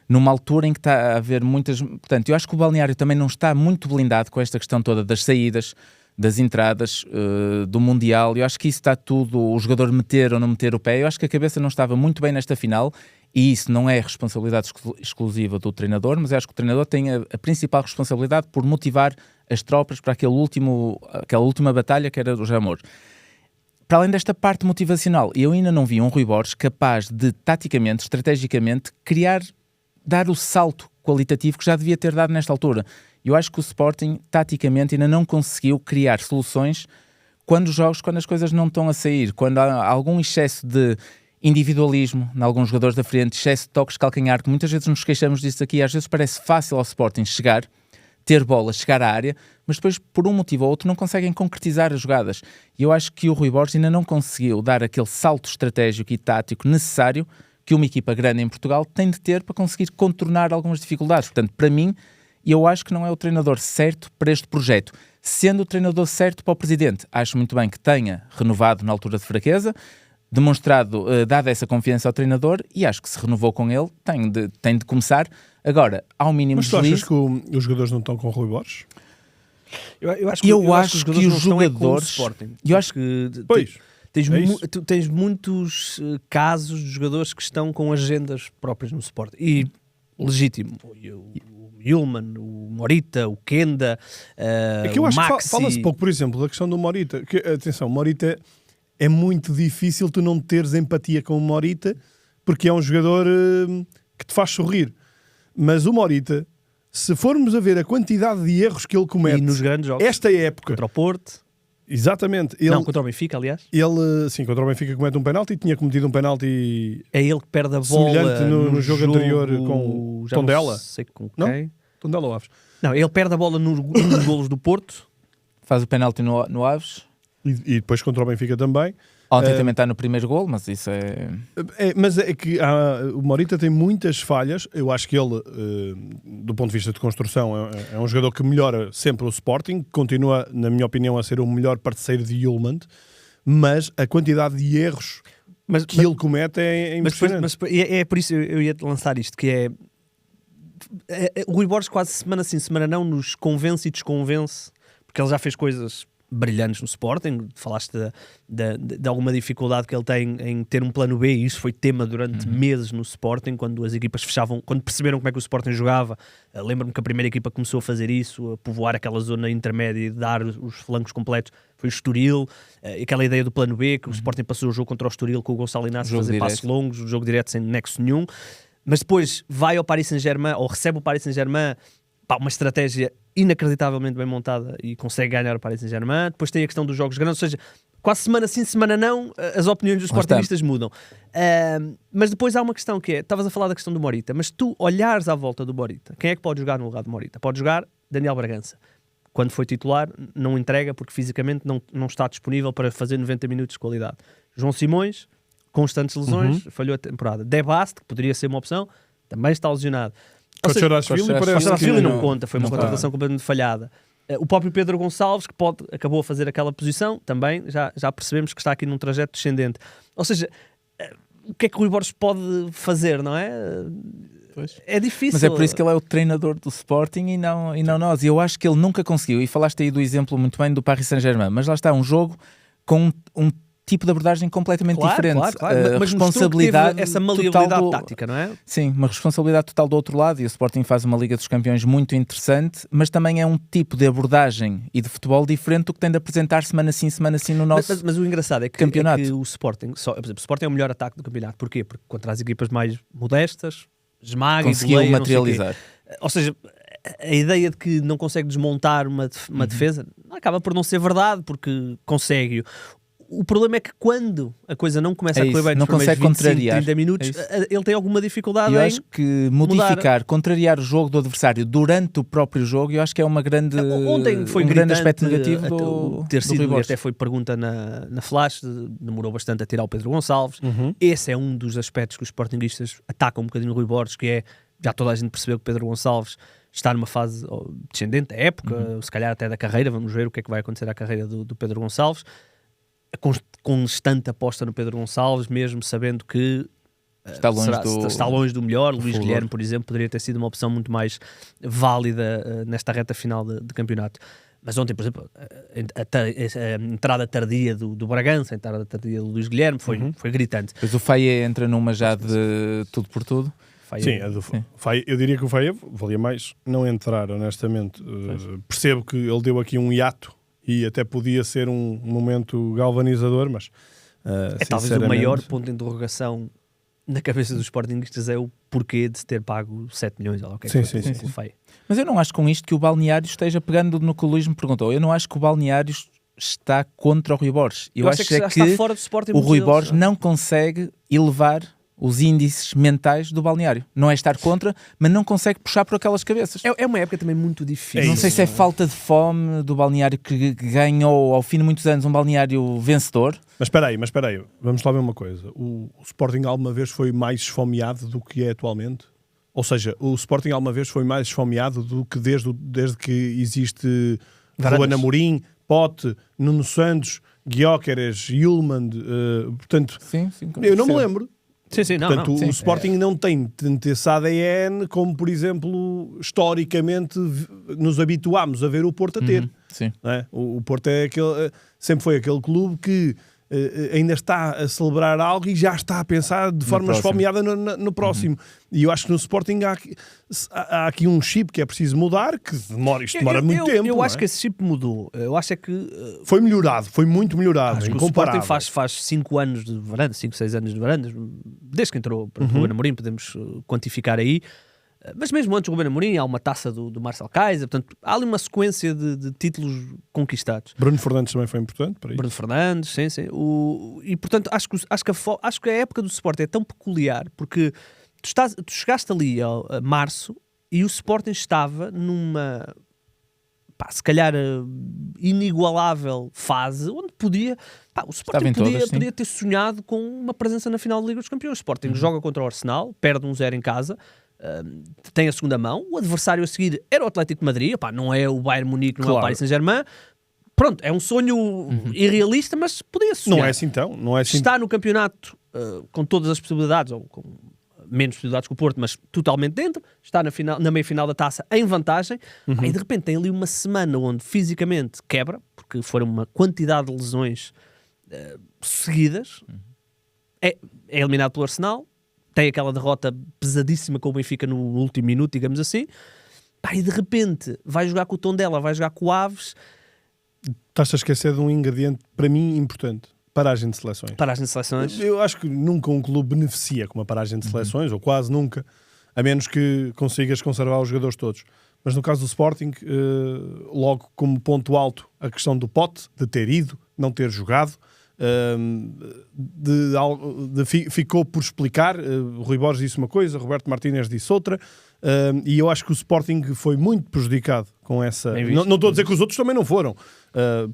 C: Numa altura em que está a haver muitas... Portanto, eu acho que o balneário também não está muito blindado com esta questão toda das saídas, das entradas, do Mundial. Eu acho que isso está tudo, o jogador meter ou não meter o pé. Eu acho que a cabeça não estava muito bem nesta final e isso não é responsabilidade exclusiva do treinador, mas eu acho que o treinador tem a principal responsabilidade por motivar as tropas para aquela última batalha que era do Jamor. Para além desta parte motivacional, eu ainda não vi um Rui Borges capaz de, taticamente, estrategicamente, dar o salto qualitativo que já devia ter dado nesta altura. Eu acho que o Sporting, taticamente, ainda não conseguiu criar soluções quando as coisas não estão a sair, quando há algum excesso de individualismo em alguns jogadores da frente, excesso de toques de calcanhar, que muitas vezes nos queixamos disso aqui, às vezes parece fácil ao Sporting chegar, ter bola, chegar à área, mas depois, por um motivo ou outro, não conseguem concretizar as jogadas. E eu acho que o Rui Borges ainda não conseguiu dar aquele salto estratégico e tático necessário que uma equipa grande em Portugal tem de ter para conseguir contornar algumas dificuldades. Portanto, para mim, eu acho que não é o treinador certo para este projeto. Sendo o treinador certo para o presidente, acho muito bem que tenha renovado na altura de fraqueza, demonstrado, dado essa confiança ao treinador, e acho que se renovou com ele, tem de começar. Agora, ao mínimo
B: Mas tu
C: deslize...
B: achas que os jogadores não estão com o Rui Borges?
A: Eu acho que os jogadores...
C: Eu acho
A: que...
B: Pois...
A: Tu tens muitos casos de jogadores que estão com agendas próprias no Sporting. E legítimo. O Yulman, o Morita, o Kenda,
B: é que eu acho
A: Maxi...
B: que fala-se pouco, por exemplo, da questão do Morita. Atenção, Morita é muito difícil tu não teres empatia com o Morita, porque é um jogador que te faz sorrir. Mas o Morita, se formos a ver a quantidade de erros que ele comete...
A: E nos grandes jogos.
B: Esta época...
A: Contra o Porto...
B: Exatamente.
A: Não, contra o Benfica, aliás.
B: Ele, sim, contra o Benfica comete um penalti, tinha cometido um penalti...
A: É ele que perde a bola
B: semelhante no jogo anterior com Tondela.
A: Não sei com quem.
B: Não? Tondela ou Aves?
C: Não,
A: ele perde a bola nos golos do Porto.
C: Faz o penalti no Aves.
B: E depois contra o Benfica também.
C: Ontem também está no primeiro gol, mas isso
B: Mas é que o Morita tem muitas falhas. Eu acho que ele, do ponto de vista de construção, é um jogador que melhora sempre o Sporting. Continua, na minha opinião, a ser o melhor parceiro de Yulman. Mas a quantidade de erros que ele comete é impressionante.
A: Mas é por isso eu ia lançar isto, que é o Rui Borges quase semana sim, semana não, nos convence e desconvence, porque ele já fez coisas brilhantes no Sporting. Falaste de alguma dificuldade que ele tem em ter um plano B, e isso foi tema durante meses no Sporting, quando as equipas fechavam, quando perceberam como é que o Sporting jogava. Lembro-me que a primeira equipa começou a fazer isso, a povoar aquela zona intermédia e dar os flancos completos, foi o Estoril. Aquela ideia do plano B, que o Sporting passou o jogo contra o Estoril com o Gonçalo Inácio fazer passos longos, o jogo direto sem nexo nenhum, mas depois vai ao Paris Saint-Germain, ou recebe o Paris Saint-Germain, uma estratégia inacreditavelmente bem montada, e consegue ganhar o Paris Saint-Germain. Depois tem a questão dos jogos grandes, ou seja, quase semana sim, semana não, as opiniões dos sportingistas mudam. Mas depois há uma questão que é, estavas a falar da questão do Morita, mas tu olhares à volta do Morita, quem é que pode jogar no lugar do Morita? Pode jogar Daniel Bragança. Quando foi titular, não entrega porque fisicamente não está disponível para fazer 90 minutos de qualidade. João Simões, constantes lesões, falhou a temporada. De Bast, que poderia ser uma opção, também está lesionado.
B: Kocherashvili
A: não conta, foi uma contratação completamente falhada. O próprio Pedro Gonçalves, que acabou a fazer aquela posição, também já percebemos que está aqui num trajeto descendente. Ou seja, o que é que o Rui Borges pode fazer, não é? Pois. É difícil.
C: Mas é por isso que ele é o treinador do Sporting e não nós. E eu acho que ele nunca conseguiu, e falaste aí do exemplo muito bem do Paris Saint-Germain, mas lá está, um jogo com um tipo de abordagem completamente diferente.
A: Claro. Mas responsabilidade, essa maleabilidade tática, não é?
C: Sim, uma responsabilidade total do outro lado, e o Sporting faz uma Liga dos Campeões muito interessante, mas também é um tipo de abordagem e de futebol diferente do que tem de apresentar semana sim no nosso
A: mas o engraçado é que o Sporting, por exemplo, o Sporting é o melhor ataque do campeonato. Porquê? Porque contra as equipas mais modestas, esmaga e
C: conseguiu materializar.
A: Ou seja, a ideia de que não consegue desmontar uma defesa acaba por não ser verdade, porque consegue. O problema é que quando a coisa não começa a correr bem,
C: não consegue contrariar
A: 30 minutos, ele tem alguma dificuldade
C: eu acho que contrariar o jogo do adversário durante o próprio jogo, eu acho que é uma grande,
A: ontem foi
C: grande aspecto negativo do
A: Rui Borges. Até
C: Até
A: foi pergunta na Flash, demorou bastante a tirar o Pedro Gonçalves. Esse é um dos aspectos que os sportinguistas atacam um bocadinho o Rui Borges, que é, já toda a gente percebeu que Pedro Gonçalves está numa fase descendente da época, se calhar até da carreira. Vamos ver o que é que vai acontecer à carreira do Pedro Gonçalves. A constante aposta no Pedro Gonçalves, mesmo sabendo que está longe do melhor. Luís Guilherme, por exemplo, poderia ter sido uma opção muito mais válida nesta reta final de campeonato. Mas ontem, por exemplo, a entrada tardia do Bragança, a entrada tardia do Luís Guilherme foi gritante.
C: Depois o Faye entra numa já de tudo por tudo.
B: Faye, eu diria que o Faye valia mais não entrar, honestamente. Percebo que ele deu aqui um hiato e até podia ser um momento galvanizador, mas
A: talvez o maior ponto de interrogação na cabeça dos sportinguistas é o porquê de se ter pago 7 milhões. Ou o que é que foi.
C: Mas eu não acho com isto que o Balneário esteja pegando no que o Luís me perguntou. Eu não acho que o Balneário está contra o Rui Borges. Eu acho que
A: está fora do Sporting,
C: o Rui Borges não consegue elevar os índices mentais do Balneário. Não é estar contra, mas não consegue puxar por aquelas cabeças.
A: É uma época também muito difícil.
C: Não sei se é falta de fome do Balneário, que ganhou ao fim de muitos anos um Balneário vencedor.
B: Mas espera aí, vamos lá ver uma coisa. O Sporting alguma vez foi mais esfomeado do que é atualmente? Ou seja, o Sporting alguma vez foi mais esfomeado do que desde que existe Ruben Amorim, Pote, Nuno Santos, Gyökeres, Yulman, portanto,
C: Sim,
B: eu não me lembro.
A: Sim,
B: Portanto,
A: não.
B: o Sporting não tem tanto esse ADN como, por exemplo, historicamente nos habituámos a ver o Porto a ter.
C: Sim.
B: Não é? O Porto sempre foi aquele clube que ainda está a celebrar algo e já está a pensar de forma esfomeada no próximo. E eu acho que no Sporting há aqui um chip que é preciso mudar, que demora muito tempo.
A: Eu acho que esse chip mudou. Eu acho que
B: foi melhorado, foi muito melhorado.
A: Acho que o Sporting faz 5 anos de varanda, 5, 6 anos de varanda, desde que entrou para o Ruben Amorim, podemos quantificar aí. Mas mesmo antes do Ruben Amorim há uma taça do Marcel Kaiser, portanto há ali uma sequência de títulos conquistados.
B: Bruno Fernandes também foi importante para isso.
A: Bruno Fernandes, sim. E portanto acho que a época do Sporting é tão peculiar, porque tu chegaste ali a março e o Sporting estava numa, se calhar, inigualável fase, onde o Sporting podia ter sonhado com uma presença na final da Liga dos Campeões. O Sporting joga contra o Arsenal, perde 1-0 em casa, tem a segunda mão, o adversário a seguir era o Atlético de Madrid, não é o Bayern Munique, não é o Paris Saint-Germain. Pronto, é um sonho irrealista, mas podia sonhar.
B: Não é assim então.
A: Está no campeonato com todas as possibilidades, ou com menos possibilidades que o Porto, mas totalmente dentro, está na meia-final da taça em vantagem, e de repente tem ali uma semana onde fisicamente quebra, porque foram uma quantidade de lesões seguidas, é eliminado pelo Arsenal, tem aquela derrota pesadíssima com o Benfica no último minuto, digamos assim, e de repente vai jogar com o Tondela, vai jogar com o Aves.
B: Estás a esquecer de um ingrediente, para mim, importante. Paragem de seleções.
A: Paragem de seleções.
B: Eu acho que nunca um clube beneficia com uma paragem de seleções, ou quase nunca, a menos que consigas conservar os jogadores todos. Mas no caso do Sporting, logo como ponto alto, a questão do Pote, de ter ido, não ter jogado, ficou por explicar. O Rui Borges disse uma coisa, Roberto Martínez disse outra, e eu acho que o Sporting foi muito prejudicado com essa. Não estou a dizer que os outros também não foram,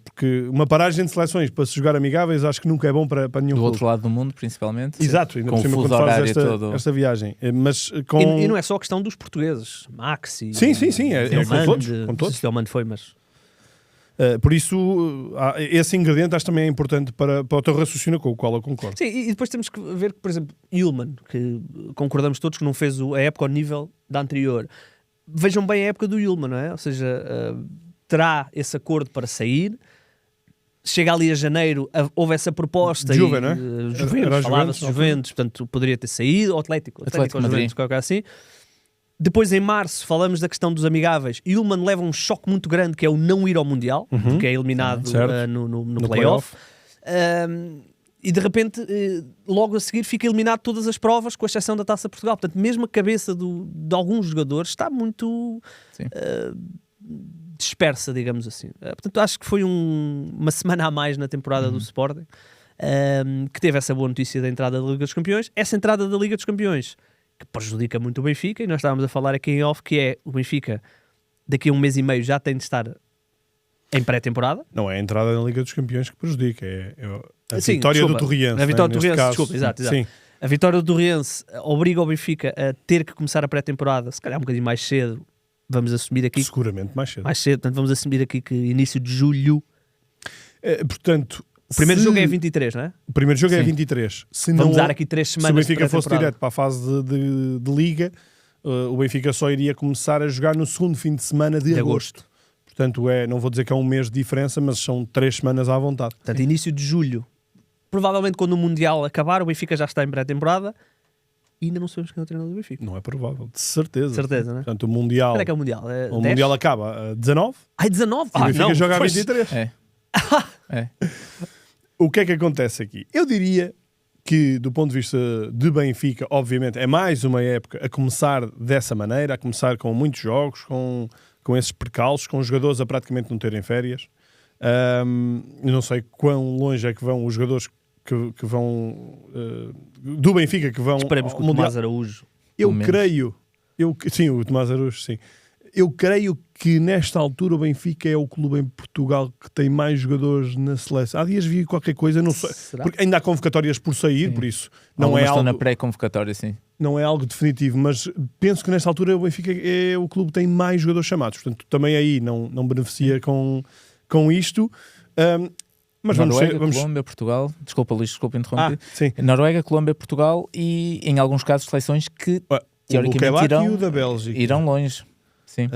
B: porque uma paragem de seleções para se jogar amigáveis acho que nunca é bom para nenhum
C: do
B: clube.
C: outro lado do mundo, principalmente.
B: Exato, ainda
C: com
B: por cima,
C: o fuso
B: quando fazes
C: horário
B: esta viagem. Mas
A: e não é só a questão dos portugueses, Maxi.
B: Sim, é com todos.
A: Não sei se o Delmando foi, mas.
B: Por isso, esse ingrediente acho também é importante para o teu raciocínio, com o qual eu concordo.
A: Sim, e depois temos que ver que, por exemplo, Yulman, que concordamos todos que não fez a época ao nível da anterior. Vejam bem a época do Yulman, não é? Ou seja, terá esse acordo para sair. Chega ali a janeiro, houve essa proposta.
B: Juve, não é?
A: Juventus, falava-se Juventus, portanto poderia ter saído. Ou Atlético ou Juventus, qualquer assim. Depois, em março, falamos da questão dos amigáveis. Yulman leva um choque muito grande, que é o não ir ao Mundial, porque é eliminado no play-off. E de repente, logo a seguir, fica eliminado todas as provas, com exceção da Taça Portugal. Portanto, mesmo a cabeça de alguns jogadores está muito dispersa, digamos assim. Portanto, acho que foi uma semana a mais na temporada do Sporting, que teve essa boa notícia da entrada da Liga dos Campeões. Essa entrada da Liga dos Campeões que prejudica muito o Benfica, e nós estávamos a falar aqui em off, que é o Benfica daqui a um mês e meio já tem de estar em pré-temporada.
B: Não é a entrada na Liga dos Campeões que prejudica, é a
A: Sim,
B: vitória
A: desculpa,
B: do Torriense.
A: A vitória do Torriense,
B: caso,
A: desculpa, exato.
B: Sim.
A: A vitória do Torriense obriga o Benfica a ter que começar a pré-temporada, se calhar um bocadinho mais cedo, vamos assumir aqui...
B: Seguramente mais cedo.
A: Portanto vamos assumir aqui que início de julho...
B: Portanto...
A: O primeiro jogo é 23, não é?
B: O primeiro jogo é 23.
A: Vamos dar aqui 3 semanas.
B: Se o Benfica fosse direto para a fase de Liga, o Benfica só iria começar a jogar no segundo fim de semana de agosto. Portanto, não vou dizer que é um mês de diferença, mas são 3 semanas à vontade.
A: Portanto, início de julho. Provavelmente quando o Mundial acabar, o Benfica já está em pré-temporada e ainda não sabemos quem é o treinador do Benfica.
B: Não é provável, de certeza.
A: Certeza, não é?
B: Portanto, o Mundial...
A: Quando é que é o Mundial?
B: O Mundial acaba a 19.
A: 19?
B: O Benfica joga a 23.
C: É.
B: O que é que acontece aqui? Eu diria que, do ponto de vista de Benfica, obviamente, é mais uma época a começar dessa maneira, a começar com muitos jogos, com esses percalços, com os jogadores a praticamente não terem férias. Eu não sei quão longe é que vão os jogadores que vão do Benfica, que vão
A: Esperemos
B: ao
A: que o
B: Mundial.
A: Tomás Araújo...
B: Sim, o Tomás Araújo, sim. Eu creio que nesta altura o Benfica é o clube em Portugal que tem mais jogadores na seleção. Há dias vi qualquer coisa, não sei, porque ainda há convocatórias por sair, por isso não é algo,
C: estão na pré-convocatória, sim.
B: Não é algo definitivo, mas penso que nesta altura o Benfica é o clube que tem mais jogadores chamados, portanto também aí não beneficia com isto. Mas
C: Noruega, Colômbia, Portugal. Desculpa, Luís, desculpa interromper.
B: Sim.
C: Noruega, Colômbia, Portugal e, em alguns casos, seleções que teoricamente irão longe. Sim.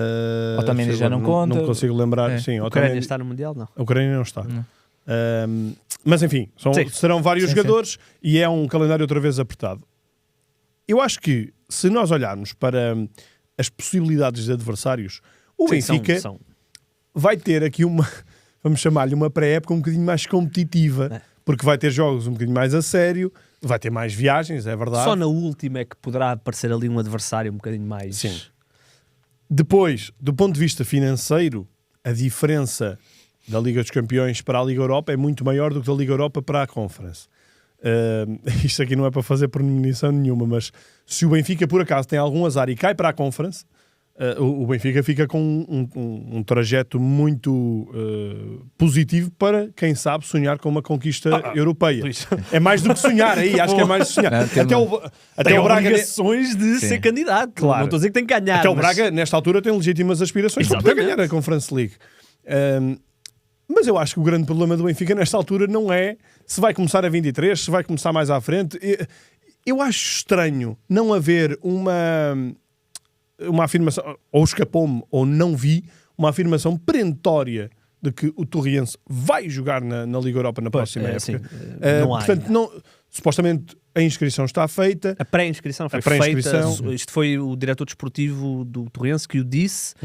C: Otamendi já não conta.
B: Não consigo lembrar. Sim,
A: a Ucrânia está no Mundial, não?
B: A Ucrânia não está. Mas enfim, serão vários jogadores e é um calendário outra vez apertado. Eu acho que, se nós olharmos para as possibilidades de adversários, o Benfica vai ter aqui uma, vamos chamar-lhe uma pré-época um bocadinho mais competitiva, porque vai ter jogos um bocadinho mais a sério, vai ter mais viagens, é verdade.
A: Só na última é que poderá aparecer ali um adversário um bocadinho mais...
B: Sim. Depois, do ponto de vista financeiro, a diferença da Liga dos Campeões para a Liga Europa é muito maior do que da Liga Europa para a Conference. Isto aqui não é para fazer premonição nenhuma, mas se o Benfica por acaso tem algum azar e cai para a Conference, o Benfica fica com um trajeto muito positivo para, quem sabe, sonhar com uma conquista europeia. É mais do que sonhar aí, acho que é mais de sonhar.
A: Até o Braga obrigações de ser candidato. Claro. Não estou a dizer que tem que ganhar.
B: Até o Braga, nesta altura, tem legítimas aspirações para poder ganhar a Conference League. Mas eu acho que o grande problema do Benfica nesta altura não é se vai começar a 23, se vai começar mais à frente. Eu acho estranho não haver uma afirmação, ou escapou-me, ou não vi, uma afirmação perentória de que o Torriense vai jogar na Liga Europa na próxima época.
A: Sim,
B: portanto, supostamente a inscrição está feita.
A: A pré-inscrição foi feita. Isto foi o diretor desportivo do Torriense que o disse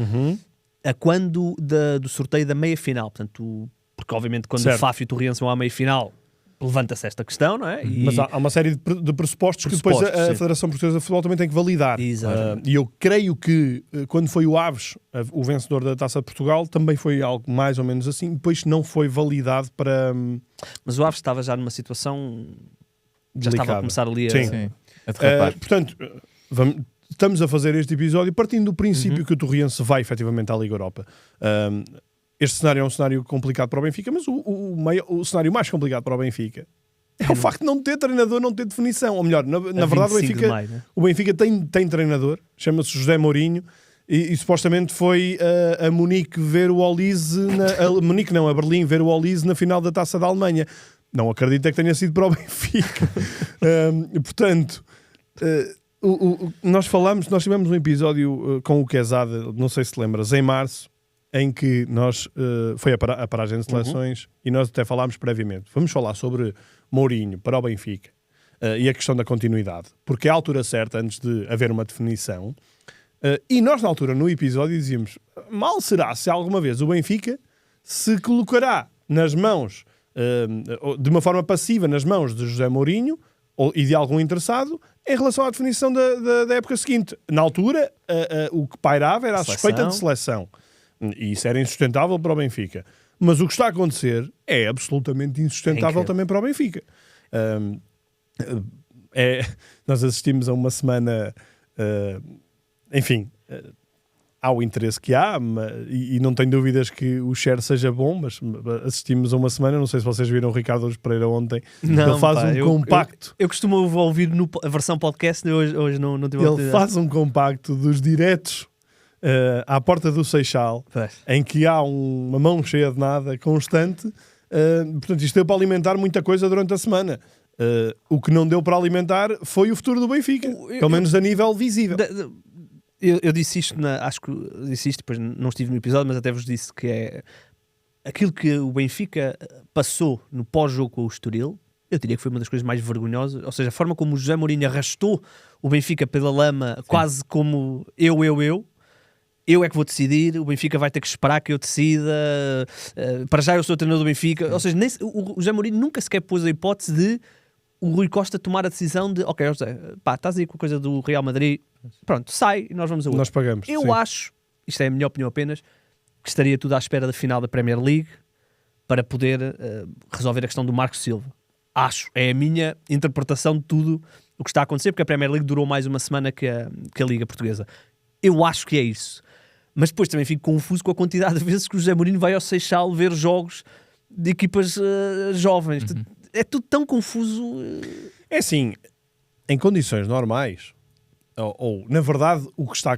A: a quando do sorteio da meia-final. Portanto, porque obviamente quando o Faf e o Torriense vão à meia-final, levanta-se esta questão, não é?
B: Mas há uma série de pressupostos que depois a Federação Portuguesa de Futebol também tem que validar. E eu creio que quando foi o Aves, o vencedor da Taça de Portugal, também foi algo mais ou menos assim, depois não foi validado para...
A: Mas o Aves estava já numa situação... Já
B: delicada.
A: estava a começar ali
C: a derrapar.
B: Portanto, estamos a fazer este episódio partindo do princípio que o Torriense vai efetivamente à Liga Europa. Este cenário é um cenário complicado para o Benfica, mas o cenário mais complicado para o Benfica é o facto de não ter treinador, não ter definição. Ou melhor, na verdade o Benfica tem treinador, chama-se José Mourinho, e supostamente foi a Munique ver o Olise, a Berlim ver o Olise na final da Taça da Alemanha. Não acredito que tenha sido para o Benfica. Portanto... nós tivemos um episódio com o Quezada, não sei se te lembras, em março, em que nós foi a paragem de seleções e nós até falámos previamente. Vamos falar sobre Mourinho para o Benfica e a questão da continuidade, porque é a altura certa antes de haver uma definição. E nós, na altura, no episódio, dizíamos: mal será se alguma vez o Benfica se colocará nas mãos, de uma forma passiva, nas mãos de José Mourinho e de algum interessado em relação à definição da época seguinte. Na altura, o que pairava era a suspeita de seleção. E isso era insustentável para o Benfica. Mas o que está a acontecer é absolutamente insustentável também para o Benfica. Nós assistimos a uma semana... há o interesse que há, e não tenho dúvidas que o share seja bom, mas assistimos a uma semana, não sei se vocês viram o Ricardo Alves Pereira ontem, ele faz compacto.
A: Eu costumo ouvir a versão podcast, hoje não tive a oportunidade.
B: Ele faz um compacto dos diretos à porta do Seixal, em que há uma mão cheia de nada, constante. Portanto, isto deu para alimentar muita coisa durante a semana. O que não deu para alimentar foi o futuro do Benfica, pelo menos a nível visível.
A: Eu disse isto, acho que disse isto, depois não estive no episódio, mas até vos disse que é aquilo que o Benfica passou no pós-jogo com o Estoril. Eu diria que foi uma das coisas mais vergonhosas, ou seja, a forma como o José Mourinho arrastou o Benfica pela lama, quase como eu é que vou decidir, o Benfica vai ter que esperar que eu decida, para já eu sou o treinador do Benfica. Ou seja, o José Mourinho nunca sequer pôs a hipótese de o Rui Costa tomar a decisão de ok, José, estás aí com a coisa do Real Madrid, pronto, sai e nós vamos a outro.
B: Nós pagamos.
A: Eu acho, isto é a minha opinião apenas, que estaria tudo à espera da final da Premier League para poder resolver a questão do Marco Silva. Acho, é a minha interpretação de tudo o que está a acontecer, porque a Premier League durou mais uma semana que a Liga Portuguesa. Eu acho que é isso. Mas depois também fico confuso com a quantidade de vezes que o José Mourinho vai ao Seixal ver jogos de equipas jovens. É tudo tão confuso.
B: É assim, em condições normais, ou na verdade o que está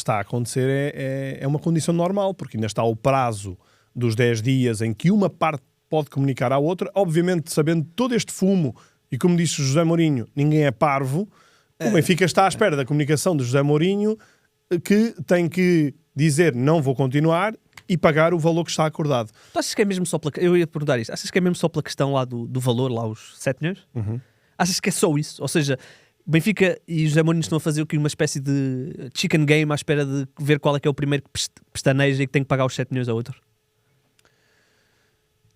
B: a acontecer é uma condição normal, porque ainda está o prazo dos 10 dias em que uma parte pode comunicar à outra, obviamente sabendo todo este fumo, e como disse José Mourinho, ninguém é parvo, o Benfica está à espera da comunicação de José Mourinho, que tem que dizer não vou continuar e pagar o valor que está acordado.
A: Tu achas que é mesmo só pela... Eu ia perguntar isto. Achas que é mesmo só pela questão lá do valor, lá os 7 milhões? Achas que é só isso? Ou seja, Benfica e José Mourinho estão a fazer uma espécie de chicken game à espera de ver qual é que é o primeiro que pestaneja e que tem que pagar os 7 milhões a outro?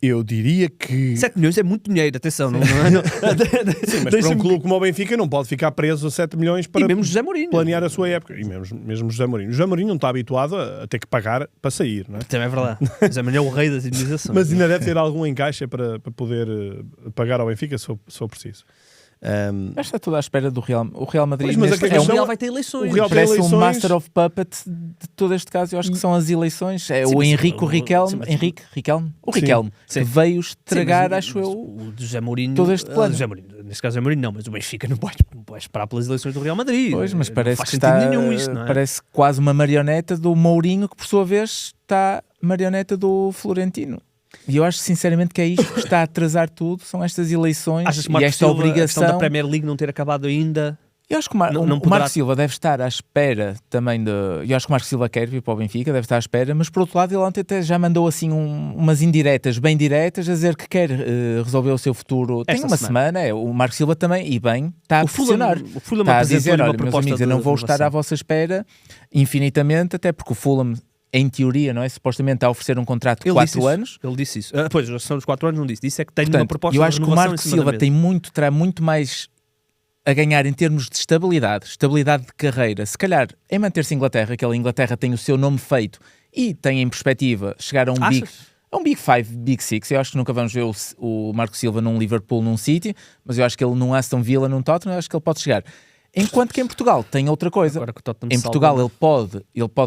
B: Eu diria que...
A: 7 milhões é muito dinheiro, atenção. Não.
B: Sim, mas para um clube como o Benfica não pode ficar preso a 7 milhões para
A: e mesmo José Mourinho
B: planear a sua época. E mesmo José Mourinho. José Mourinho não está habituado a ter que pagar para sair, não é?
A: Também é verdade. José Mourinho é o rei das indenizações.
B: Mas ainda deve ter algum encaixe para poder pagar ao Benfica se for preciso.
C: Está tudo à espera do Real. O Real Madrid
B: Mas
A: o Real vai ter eleições.
B: O Real tem
C: parece
B: eleições...
C: um Master of Puppet de todo este caso. Eu acho que são as eleições. É o Henrique Riquelme, que veio estragar, acho eu,
A: o José Mourinho,
C: todo este plano.
A: Neste caso é Mourinho não, mas o Benfica não vai esperar pelas eleições do Real Madrid.
C: Pois, mas parece
A: faz
C: que
A: sentido
C: está,
A: nenhum isto, não é?
C: parece quase uma marioneta do Mourinho, que por sua vez está marioneta do Florentino. E eu acho sinceramente que é isto que está a atrasar tudo, são estas eleições.
A: Achas que
C: e esta
A: Silva,
C: obrigação
A: a questão da Premier League não ter acabado ainda?
C: Eu acho que o Marco Silva deve estar à espera também de... Eu acho que o Marco Silva quer vir para o Benfica, deve estar à espera, mas por outro lado ele ontem até já mandou assim umas indiretas, bem diretas, a dizer que quer resolver o seu futuro. Tem uma semana, o Marco Silva também, e bem, está a pressionar.
A: O Fulham
C: está a dizer, olha, meus
A: proposta
C: amigos, eu não vou estar à vossa espera infinitamente, até porque o Fulham, em teoria, não é? Supostamente está a oferecer um contrato de 4 anos.
A: Ele disse isso. Pois, são os 4 anos, não disse. Disse é que tem
C: Portanto,
A: uma proposta
C: eu
A: de
C: acho que o
A: renovação
C: Marco Silva terá muito mais a ganhar em termos de estabilidade de carreira, se calhar em manter-se em Inglaterra, que a Inglaterra tem o seu nome feito e tem em perspectiva chegar a um Big Five, Big Six. Eu acho que nunca vamos ver o Marco Silva num Liverpool, num City, mas eu acho que ele num Aston Villa, num Tottenham, eu acho que ele pode chegar. Enquanto que em Portugal tem outra coisa. Em Portugal ele pode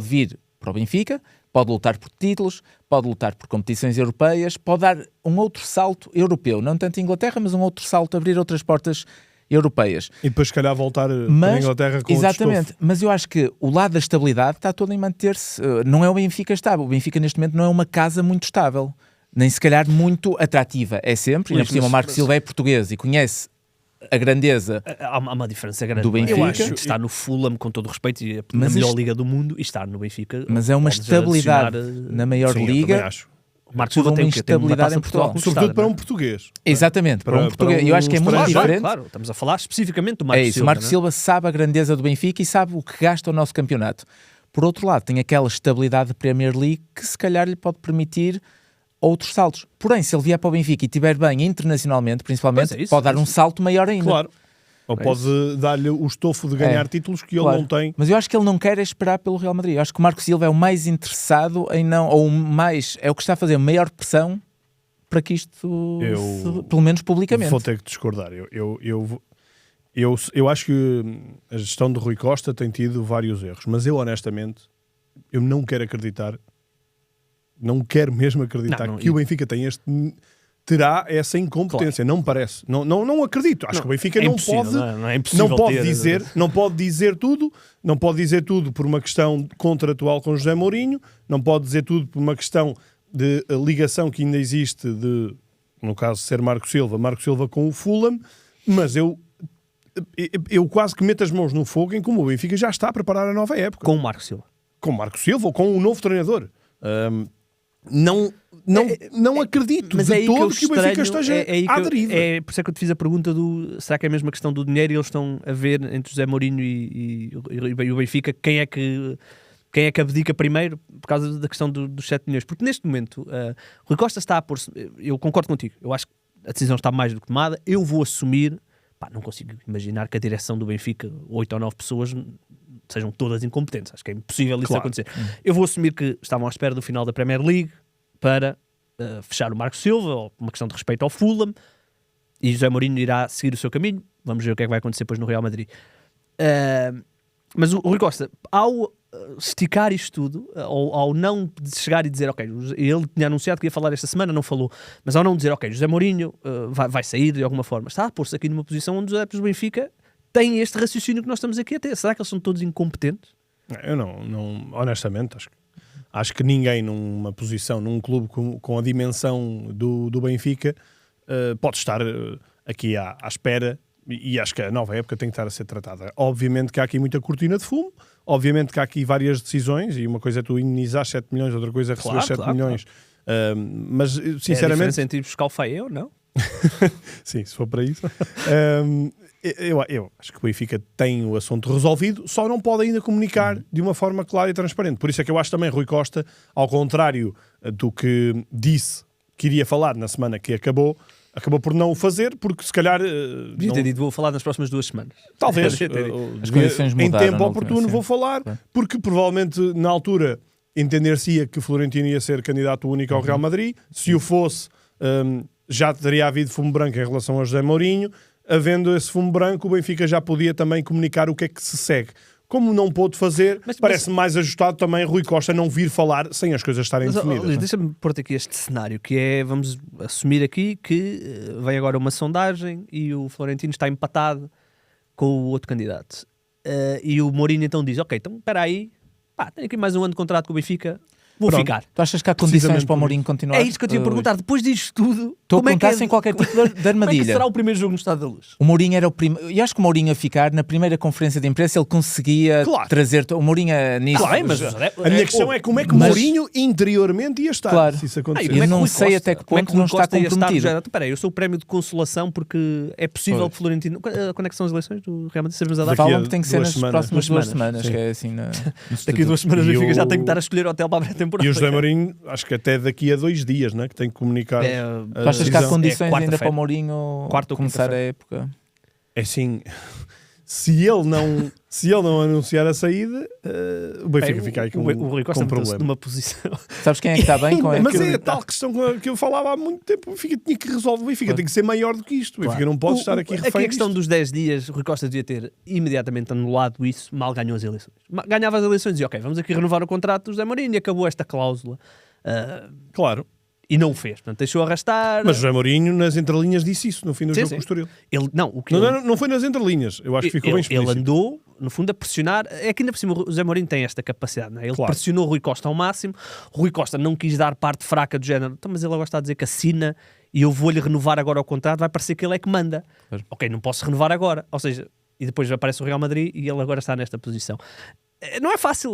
C: vir para o Benfica, pode lutar por títulos, pode lutar por competições europeias, pode dar um outro salto europeu, não tanto em Inglaterra, mas um outro salto, abrir outras portas europeias.
B: E depois, se calhar, voltar para a Inglaterra com
C: exatamente, mas eu acho que o lado da estabilidade está todo em manter-se. Não é o Benfica estável. O Benfica, neste momento, não é uma casa muito estável. Nem, se calhar, muito atrativa. É sempre. E, por cima, o Marco Silva é português e conhece a grandeza.
A: Há uma diferença grande
C: do Benfica.
A: Eu acho que está no Fulham, com todo o respeito, e na melhor liga do mundo, e estar no Benfica.
C: Mas é uma estabilidade na maior liga.
B: Eu acho.
A: O Marco Silva tem
C: estabilidade em Portugal.
B: Sobretudo para um português.
C: Exatamente, para um português. Eu acho que é muito diferente.
A: Claro, estamos a falar especificamente do Marco Silva.
C: É isso, o Marco Silva sabe a grandeza do Benfica e sabe o que gasta o nosso campeonato. Por outro lado, tem aquela estabilidade da Premier League que se calhar lhe pode permitir outros saltos. Porém, se ele vier para o Benfica e estiver bem internacionalmente, principalmente, pode dar um salto maior ainda.
B: Claro. Ou pode dar-lhe o estofo de ganhar títulos que ele não tem.
C: Mas eu acho que ele não quer esperar pelo Real Madrid. Eu acho que o Marco Silva é o mais interessado em não... Ou mais... É o que está a fazer a maior pressão para que isto... pelo menos publicamente.
B: Vou ter que discordar. Eu acho que a gestão de Rui Costa tem tido vários erros. Mas eu, honestamente, eu não quero acreditar... Não quero mesmo acreditar que o Benfica terá essa incompetência. Claro. Não me parece. Não acredito. Acho que o Benfica não pode dizer tudo. Não pode dizer tudo por uma questão contratual com José Mourinho. Não pode dizer tudo por uma questão de ligação que ainda existe de, no caso, ser Marco Silva com o Fulham. Mas eu quase que meto as mãos no fogo em como o Benfica já está a preparar a nova época.
A: Com o Marco Silva.
B: Com o Marco Silva ou com um novo treinador. Não acredito
A: mas
B: de todo que o Benfica esteja à deriva.
A: Por isso é que eu te fiz a pergunta será que é a mesma questão do dinheiro e eles estão a ver entre José Mourinho e o Benfica quem é que abdica primeiro por causa da questão dos 7 milhões. Porque neste momento Rui Costa está a pôr-se... Eu concordo contigo. Eu acho que a decisão está mais do que tomada. Eu vou assumir... não consigo imaginar que a direção do Benfica, 8 ou 9 pessoas... sejam todas incompetentes. Acho que é impossível isso acontecer. Eu vou assumir que estavam à espera do final da Premier League para fechar o Marco Silva, ou uma questão de respeito ao Fulham, e José Mourinho irá seguir o seu caminho. Vamos ver o que é que vai acontecer depois no Real Madrid. Mas o Rui Costa, ao esticar isto tudo, ao não chegar e dizer, ok, ele tinha anunciado que ia falar esta semana, não falou, mas ao não dizer, ok, José Mourinho vai sair de alguma forma, está a pôr-se aqui numa posição onde os adeptos do Benfica têm este raciocínio que nós estamos aqui a ter. Será que eles são todos incompetentes?
B: Eu não honestamente, Acho que ninguém numa posição, num clube com a dimensão do Benfica, pode estar aqui à espera, e acho que a nova época tem que estar a ser tratada. Obviamente que há aqui muita cortina de fumo, obviamente que há aqui várias decisões, e uma coisa é tu indenizar 7 milhões, outra coisa é receber 7 milhões. Mas, sinceramente... É a
A: diferença entre ir buscar o Fael, não?
B: Sim, se for para isso. Eu acho que o Benfica tem o assunto resolvido, só não pode ainda comunicar de uma forma clara e transparente. Por isso é que eu acho também Rui Costa, ao contrário do que disse que iria falar na semana que acabou por não o fazer, porque se calhar...
A: Devia ter dito, vou falar nas próximas 2 semanas.
B: Talvez.
C: As condições mudaram,
B: em tempo oportuno vou falar, porque provavelmente na altura entender-se-ia que Florentino ia ser candidato único ao Real Madrid. Se o fosse, já teria havido fumo branco em relação a José Mourinho. Havendo esse fumo branco, o Benfica já podia também comunicar o que é que se segue. Como não pôde fazer, parece-me mais ajustado também Rui Costa não vir falar sem as coisas estarem definidas.
A: Deixa-me pôr-te aqui este cenário, que é, vamos assumir aqui que vem agora uma sondagem e o Florentino está empatado com o outro candidato. E o Mourinho então diz, ok, então espera aí, tenho aqui mais um ano de contrato com o Benfica, vou ficar.
C: Tu achas que há condições para o Mourinho continuar?
A: É isso que eu te ia perguntar. Depois disto tudo,
C: estou a perguntar sem qualquer tipo de armadilha.
A: Como é que será o primeiro jogo no Estado da Luz?
C: O Mourinho era o primeiro. E acho que o Mourinho a ficar na primeira conferência de imprensa, ele conseguia trazer o Mourinho nisso.
B: Claro, mas a minha questão é como é que o Mourinho interiormente ia estar.
C: Claro.
B: Se isso acontecer.
C: Eu não sei até que ponto não está comprometido.
A: Espera aí, eu sou o prémio de consolação porque é possível que Florentino... Quando é que são as eleições do Real Madrid? Sabemos a data?
C: Falam que tem que ser nas próximas 2 semanas. Que é assim
A: daqui 2 semanas o Benfica já tem que estar a escolher hotel para a pré-temporada.
B: E o José Mourinho, acho que até daqui a 2 dias, né, que tem que comunicar.
C: Tu achas que há condições ainda para o Mourinho começar a época?
B: É assim, se ele não anunciar a saída, o Benfica fica aí com
A: o Rui Costa
B: um problema.
A: Numa posição.
C: Sabes quem é que está bem com
B: Mas é a tal questão que eu falava há muito tempo. O Benfica tinha que resolver. O Benfica tem que ser maior do que isto. O Benfica não pode estar aqui refém.
A: Aqui a questão dos 10 dias, o Rui Costa devia ter imediatamente anulado isso, mal ganhou as eleições. Ganhava as eleições e dizia, ok, vamos aqui renovar o contrato do José Mourinho e acabou esta cláusula.
B: Claro.
A: E não o fez, portanto deixou arrastar.
B: Mas José Mourinho nas entrelinhas disse isso no fim do jogo com o Estoril. Não foi nas entrelinhas, eu acho que ficou bem explícito.
A: Ele andou, no fundo, a pressionar. É que ainda por cima o José Mourinho tem esta capacidade, não é? Ele pressionou o Rui Costa ao máximo. O Rui Costa não quis dar parte fraca do género, então, mas ele agora está a dizer que assina e eu vou-lhe renovar agora o contrato, vai parecer que ele é que manda. Ok, não posso renovar agora. Ou seja, e depois aparece o Real Madrid e ele agora está nesta posição. Não é fácil,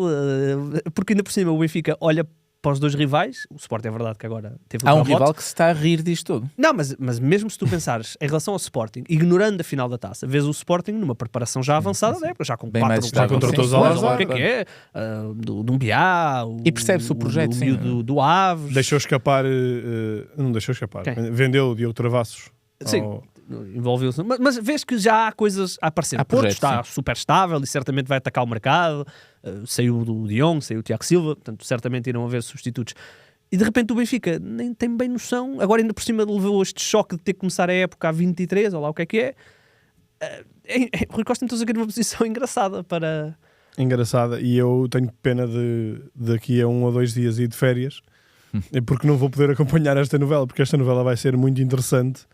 A: porque ainda por cima o Benfica olha para os 2 rivais. O Sport é verdade que agora teve
C: há um rival que se está a rir disto tudo.
A: Não, mas mesmo se tu pensares em relação ao Sporting, ignorando a final da taça, vês o Sporting numa preparação já avançada da época, já com 4
B: contratos
A: o que é do Umbiá,
C: e percebe-se o projeto
A: do Aves.
B: Deixou escapar, não deixou escapar, vendeu o Diogo Travassos.
A: Sim. Envolveu-se, mas vês que já há coisas a aparecer. O Porto está super estável e certamente vai atacar o mercado. Saiu do Dion, saiu o Tiago Silva, portanto certamente irão haver substitutos. E de repente o Benfica nem tem bem noção. Agora ainda por cima levou este choque de ter que começar a época a 23, ou lá o que é. O Rui Costa então aqui numa posição engraçada para...
B: Engraçada, e eu tenho pena de daqui a 1 ou 2 dias ir de férias, porque não vou poder acompanhar esta novela, porque esta novela vai ser muito interessante.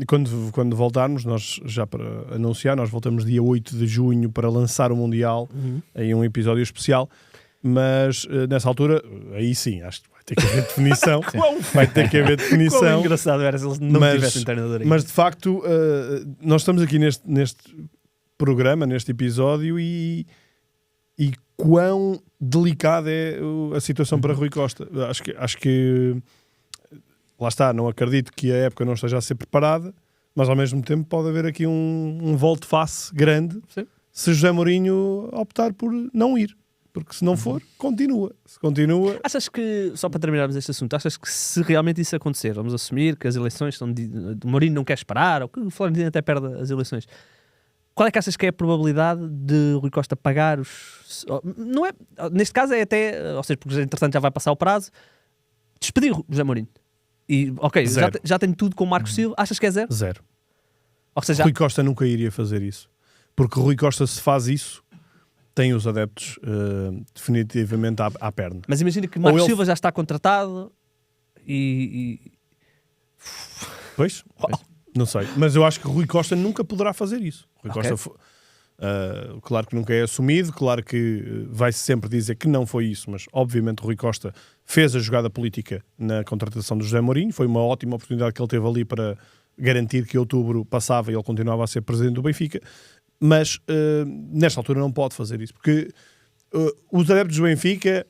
B: E quando voltarmos, nós já para anunciar, nós voltamos dia 8 de junho para lançar o Mundial em um episódio especial, mas nessa altura, aí sim, acho que vai ter que haver definição. Vai ter que haver definição.
A: Quão engraçado era se eles não tivessem treinador aí.
B: Mas de facto, nós estamos aqui neste programa, neste episódio, e quão delicada é a situação para Rui Costa. Acho que lá está, não acredito que a época não esteja a ser preparada, mas ao mesmo tempo pode haver aqui um volte-face grande. Sim. Se José Mourinho optar por não ir. Porque se não for, continua. Se continua...
A: Achas que, só para terminarmos este assunto, achas que se realmente isso acontecer, vamos assumir que as eleições estão o Mourinho não quer esperar, ou que o Florentino até perde as eleições, qual é que achas que é a probabilidade de Rui Costa pagar os... Não é, neste caso é até, ou seja, porque entretanto já vai passar o prazo, despedir o José Mourinho. E, ok, já tenho tudo com o Marcos Silva. Achas que é 0?
B: 0.
A: Ou seja,
B: Rui Costa nunca iria fazer isso. Porque Rui Costa, se faz isso, tem os adeptos definitivamente à perna.
A: Mas imagina que Marcos Silva já está contratado e...
B: Pois, não sei. Mas eu acho que Rui Costa nunca poderá fazer isso. Rui Costa Claro que nunca é assumido, claro que vai-se sempre dizer que não foi isso, mas obviamente Rui Costa fez a jogada política na contratação do José Mourinho, foi uma ótima oportunidade que ele teve ali para garantir que outubro passava e ele continuava a ser presidente do Benfica, mas nesta altura não pode fazer isso, porque os adeptos do Benfica,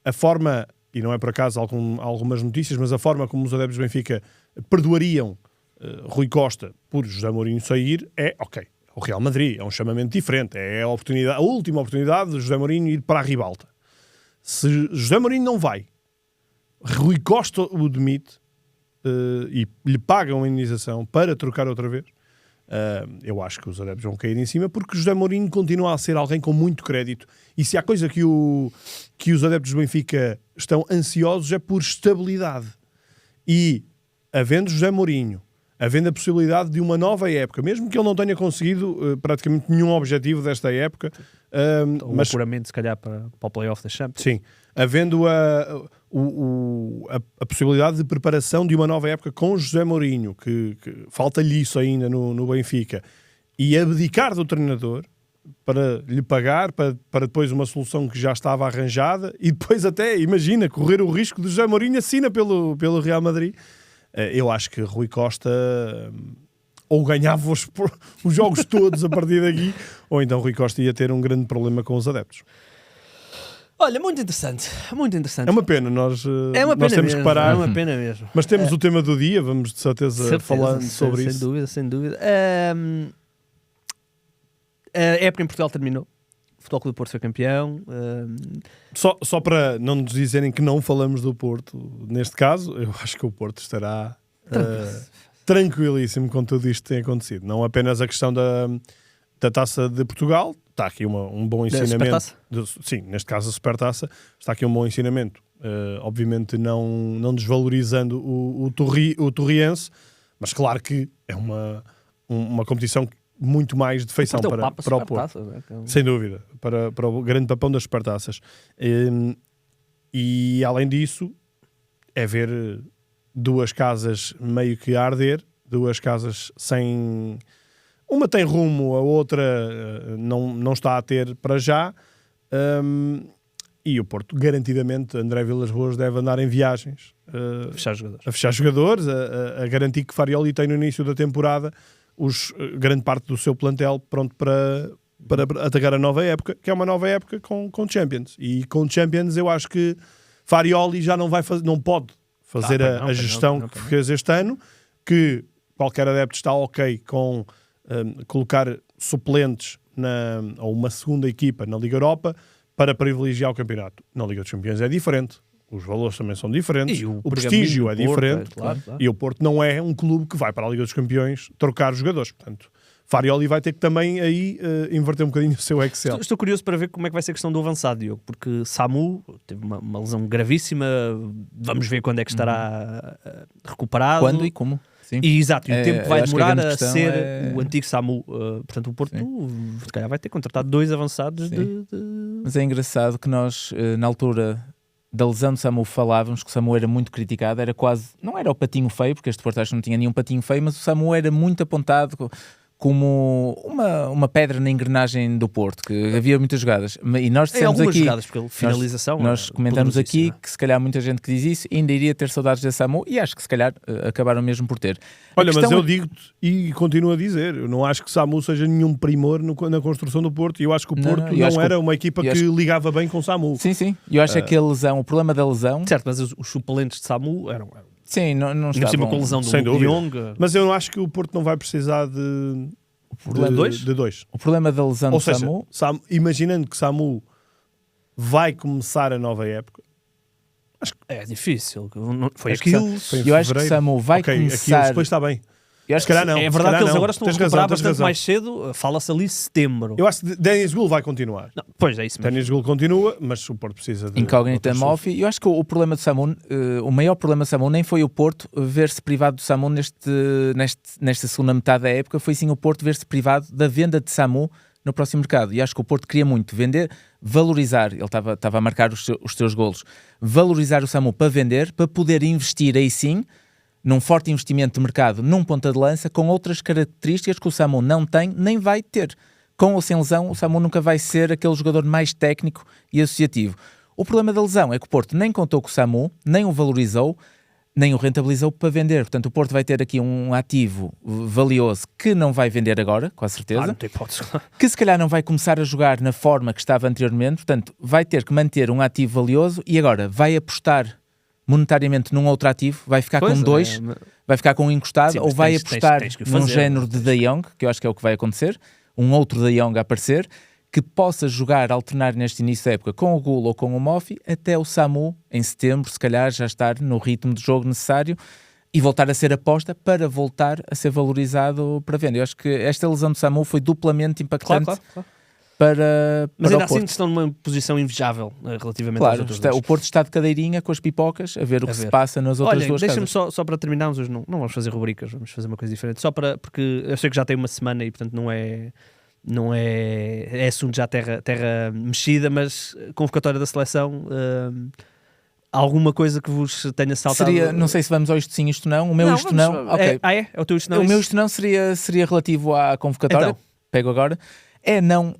B: a forma, e não é por acaso algumas notícias, mas a forma como os adeptos do Benfica perdoariam Rui Costa por José Mourinho sair é, ok, o Real Madrid, é um chamamento diferente, é a última oportunidade de José Mourinho ir para a ribalta. Se José Mourinho não vai, Rui Costa o demite e lhe pagam uma indenização para trocar outra vez, eu acho que os adeptos vão cair em cima, porque José Mourinho continua a ser alguém com muito crédito, e se há coisa que os adeptos do Benfica estão ansiosos é por estabilidade. E havendo José Mourinho, havendo a possibilidade de uma nova época, mesmo que ele não tenha conseguido praticamente nenhum objetivo desta época,
A: mas apuramento se calhar para o play-off da Champions.
B: Sim, havendo a possibilidade de preparação de uma nova época com José Mourinho, que falta-lhe isso ainda no Benfica, e abdicar do treinador para lhe pagar, para depois uma solução que já estava arranjada, e depois até, imagina, correr o risco de José Mourinho assina pelo Real Madrid. Eu acho que Rui Costa ou ganhava os jogos todos a partir daqui, ou então Rui Costa ia ter um grande problema com os adeptos.
A: Olha, muito interessante, muito interessante.
B: É uma pena, nós temos
A: mesmo,
B: que parar.
A: É uma pena mesmo.
B: Mas temos o tema do dia, vamos de certeza falar sobre isso.
A: Sem dúvida. A época em Portugal terminou. O Futebol Clube do Porto foi campeão.
B: Só para não nos dizerem que não falamos do Porto, neste caso, eu acho que o Porto estará tranquilíssimo com tudo isto que tem acontecido. Não apenas a questão da Taça de Portugal, está aqui um bom ensinamento. Sim, neste caso a Supertaça, está aqui um bom ensinamento. Obviamente não desvalorizando o Torriense, mas claro que é uma competição muito mais de feição para o Porto. Sem dúvida, para o grande papão das Supertaças. E além disso, é ver duas casas meio que a arder, duas casas sem... Uma tem rumo, a outra não está a ter para já. E o Porto, garantidamente, André Vilas-Boas deve andar em viagens. A fechar jogadores, a garantir que Farioli tem no início da temporada grande parte do seu plantel pronto para atacar a nova época, que é uma nova época com Champions. E com Champions eu acho que Farioli já não pode fazer a gestão que fez este ano, que qualquer adepto está ok com colocar suplentes ou uma segunda equipa na Liga Europa para privilegiar o campeonato. Na Liga dos Campeões é diferente. Os valores também são diferentes, o prestígio é diferente, claro. E o Porto não é um clube que vai para a Liga dos Campeões trocar jogadores. Portanto, Farioli vai ter que também aí inverter um bocadinho o seu Excel.
A: Estou curioso para ver como é que vai ser a questão do avançado, Diogo, porque Samu teve uma lesão gravíssima, vamos ver quando é que estará recuperado.
C: Quando e como. Sim.
A: Exato, e o tempo vai demorar a ser o antigo Samu. Portanto, o Porto se calhar vai ter contratado 2 avançados
C: Mas é engraçado que nós, na altura da lesão do Samu, falávamos que o Samu era muito criticado, era quase, não era o patinho feio, porque este Porto acho que não tinha nenhum patinho feio, mas o Samu era muito apontado como uma pedra na engrenagem do Porto, que havia muitas jogadas. E nós dissemos aqui,
A: jogadas, porque finalização
C: nós comentamos aqui que se calhar muita gente que diz isso ainda iria ter saudades de Samu, e acho que se calhar acabaram mesmo por ter.
B: Olha, mas eu digo-te e continuo a dizer, eu não acho que Samu seja nenhum primor na construção do Porto, e eu acho que o Porto não era uma equipa que ligava bem com Samu.
C: Sim, eu acho que a lesão, o problema da lesão...
A: Certo, mas os suplentes de Samu eram...
C: Sim, não estavam...
A: com a lesão do Young.
B: Mas eu não acho que o Porto não vai precisar de dois.
C: O problema da lesão do Samu...
B: Imaginando que Samu vai começar a nova época,
A: acho que é difícil. Foi aquilo.
C: Eu acho que Samu vai começar...
B: Depois está bem.
C: Se calhar
A: não. É verdade que eles agora estão a recuperar bastante mais cedo. Fala-se ali setembro.
B: Eu acho que Denis Gul vai continuar.
A: Não, pois é isso mesmo.
B: Denis Gul continua, mas o Porto precisa de...
C: Incógnita Mofi. Eu acho que o problema do Samu, o maior problema do Samu nem foi o Porto ver-se privado do Samu nesta segunda metade da época, foi sim o Porto ver-se privado da venda de Samu no próximo mercado. E acho que o Porto queria muito vender, valorizar, ele estava a marcar os seus golos, valorizar o Samu para vender, para poder investir aí sim num forte investimento de mercado num ponta de lança com outras características que o Samu não tem nem vai ter. com ou sem lesão, o Samu nunca vai ser aquele jogador mais técnico e associativo. O problema da lesão é que o Porto nem contou com o Samu, nem o valorizou, nem o rentabilizou para vender. Portanto, o Porto vai ter aqui um ativo valioso que não vai vender agora, com a certeza.
A: Não tem hipótese.
C: Que se calhar não vai começar a jogar na forma que estava anteriormente. Portanto, vai ter que manter um ativo valioso e agora vai apostar monetariamente num outro ativo, vai ficar com dois, vai ficar com um encostado. Sim, ou vai apostar num género de De Jong, que eu acho que é o que vai acontecer, um outro De Jong a aparecer, que possa jogar, alternar neste início da época com o Gul ou com o Mofi, até o Samu, em setembro, se calhar já estar no ritmo de jogo necessário e voltar a ser aposta para voltar a ser valorizado para venda. Eu acho que esta lesão do Samu foi duplamente impactante. Claro.
A: Mas ainda
C: o Porto.
A: Assim estão numa posição invejável relativamente
C: aos
A: outros dois.
C: O Porto está de cadeirinha com as pipocas a ver o que se passa nas outras duas casas.
A: Deixa-me só para terminarmos, hoje não vamos fazer rubricas, vamos fazer uma coisa diferente, porque eu sei que já tem uma semana e portanto não é assunto já terra mexida, mas convocatória da seleção, alguma coisa que vos tenha saltado?
C: Não sei se vamos ao isto sim, isto não. O meu isto não.
A: Okay. É o teu isto não?
C: O meu isto não seria relativo à convocatória.
A: Então.
C: Pego agora. É não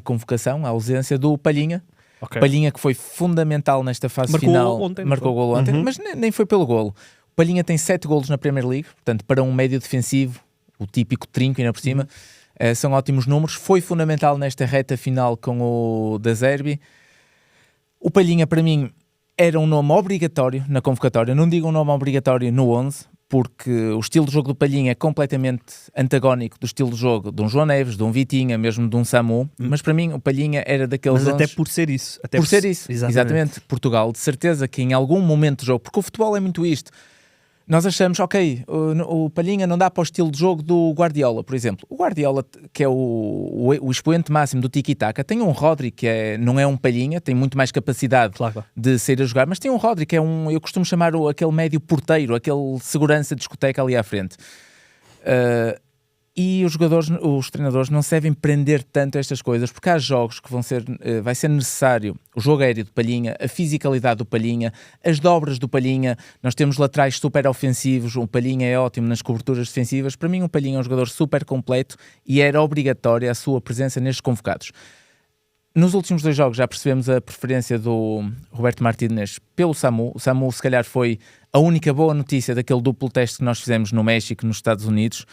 C: convocação, a ausência do Palhinha.
A: Okay.
C: Palhinha que foi fundamental nesta fase final. Marcou o golo ontem, mas nem foi pelo golo. O Palhinha tem 7 golos na Premier League, portanto para um médio defensivo, o típico trinco ainda por cima, são ótimos números. Foi fundamental nesta reta final com o De Zerbi. O Palhinha, para mim, era um nome obrigatório na convocatória. Não digo um nome obrigatório no 11, porque o estilo de jogo do Palhinha é completamente antagónico do estilo de jogo de um João Neves, de um Vitinha, mesmo de um Samu. Mas para mim, o Palhinha era daqueles...
A: Mas até por ser isso.
C: Exatamente. Portugal, de certeza que em algum momento do jogo... Porque o futebol é muito isto. Nós achamos, ok, o Palhinha não dá para o estilo de jogo do Guardiola, por exemplo. O Guardiola, que é o expoente máximo do tiki-taka, tem um Rodri que não é um Palhinha, tem muito mais capacidade de sair a jogar, mas tem um Rodri que eu costumo chamar aquele médio porteiro, aquele segurança de discoteca ali à frente. E os treinadores não se devem prender tanto a estas coisas, porque há jogos que vai ser necessário o jogo aéreo do Palhinha, a fisicalidade do Palhinha, as dobras do Palhinha. Nós temos laterais super ofensivos, o Palhinha é ótimo nas coberturas defensivas. Para mim o Palhinha é um jogador super completo e era obrigatória a sua presença nestes convocados. Nos últimos 2 jogos já percebemos a preferência do Roberto Martínez pelo Samu. O Samu se calhar foi a única boa notícia daquele duplo teste que nós fizemos no México e nos Estados Unidos.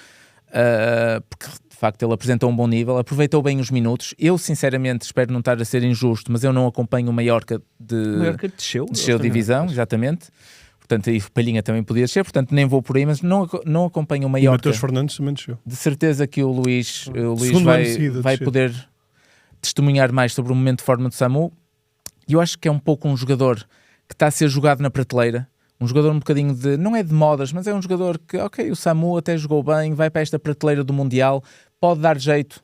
C: Porque de facto ele apresentou um bom nível, aproveitou bem os minutos. Eu sinceramente espero não estar a ser injusto, mas eu não acompanho o Mallorca
A: O Mallorca desceu
C: divisão, exatamente. Portanto aí o Palhinha também podia descer, portanto nem vou por aí, mas não acompanho o Mallorca.
B: E Matheus Fernandes também desceu.
C: De certeza que o Luís vai poder testemunhar mais sobre o momento de forma do Samu. E eu acho que é um pouco um jogador que está a ser jogado na prateleira. Um jogador um bocadinho não é de modas, mas é um jogador que, ok, o Samu até jogou bem, vai para esta prateleira do Mundial, pode dar jeito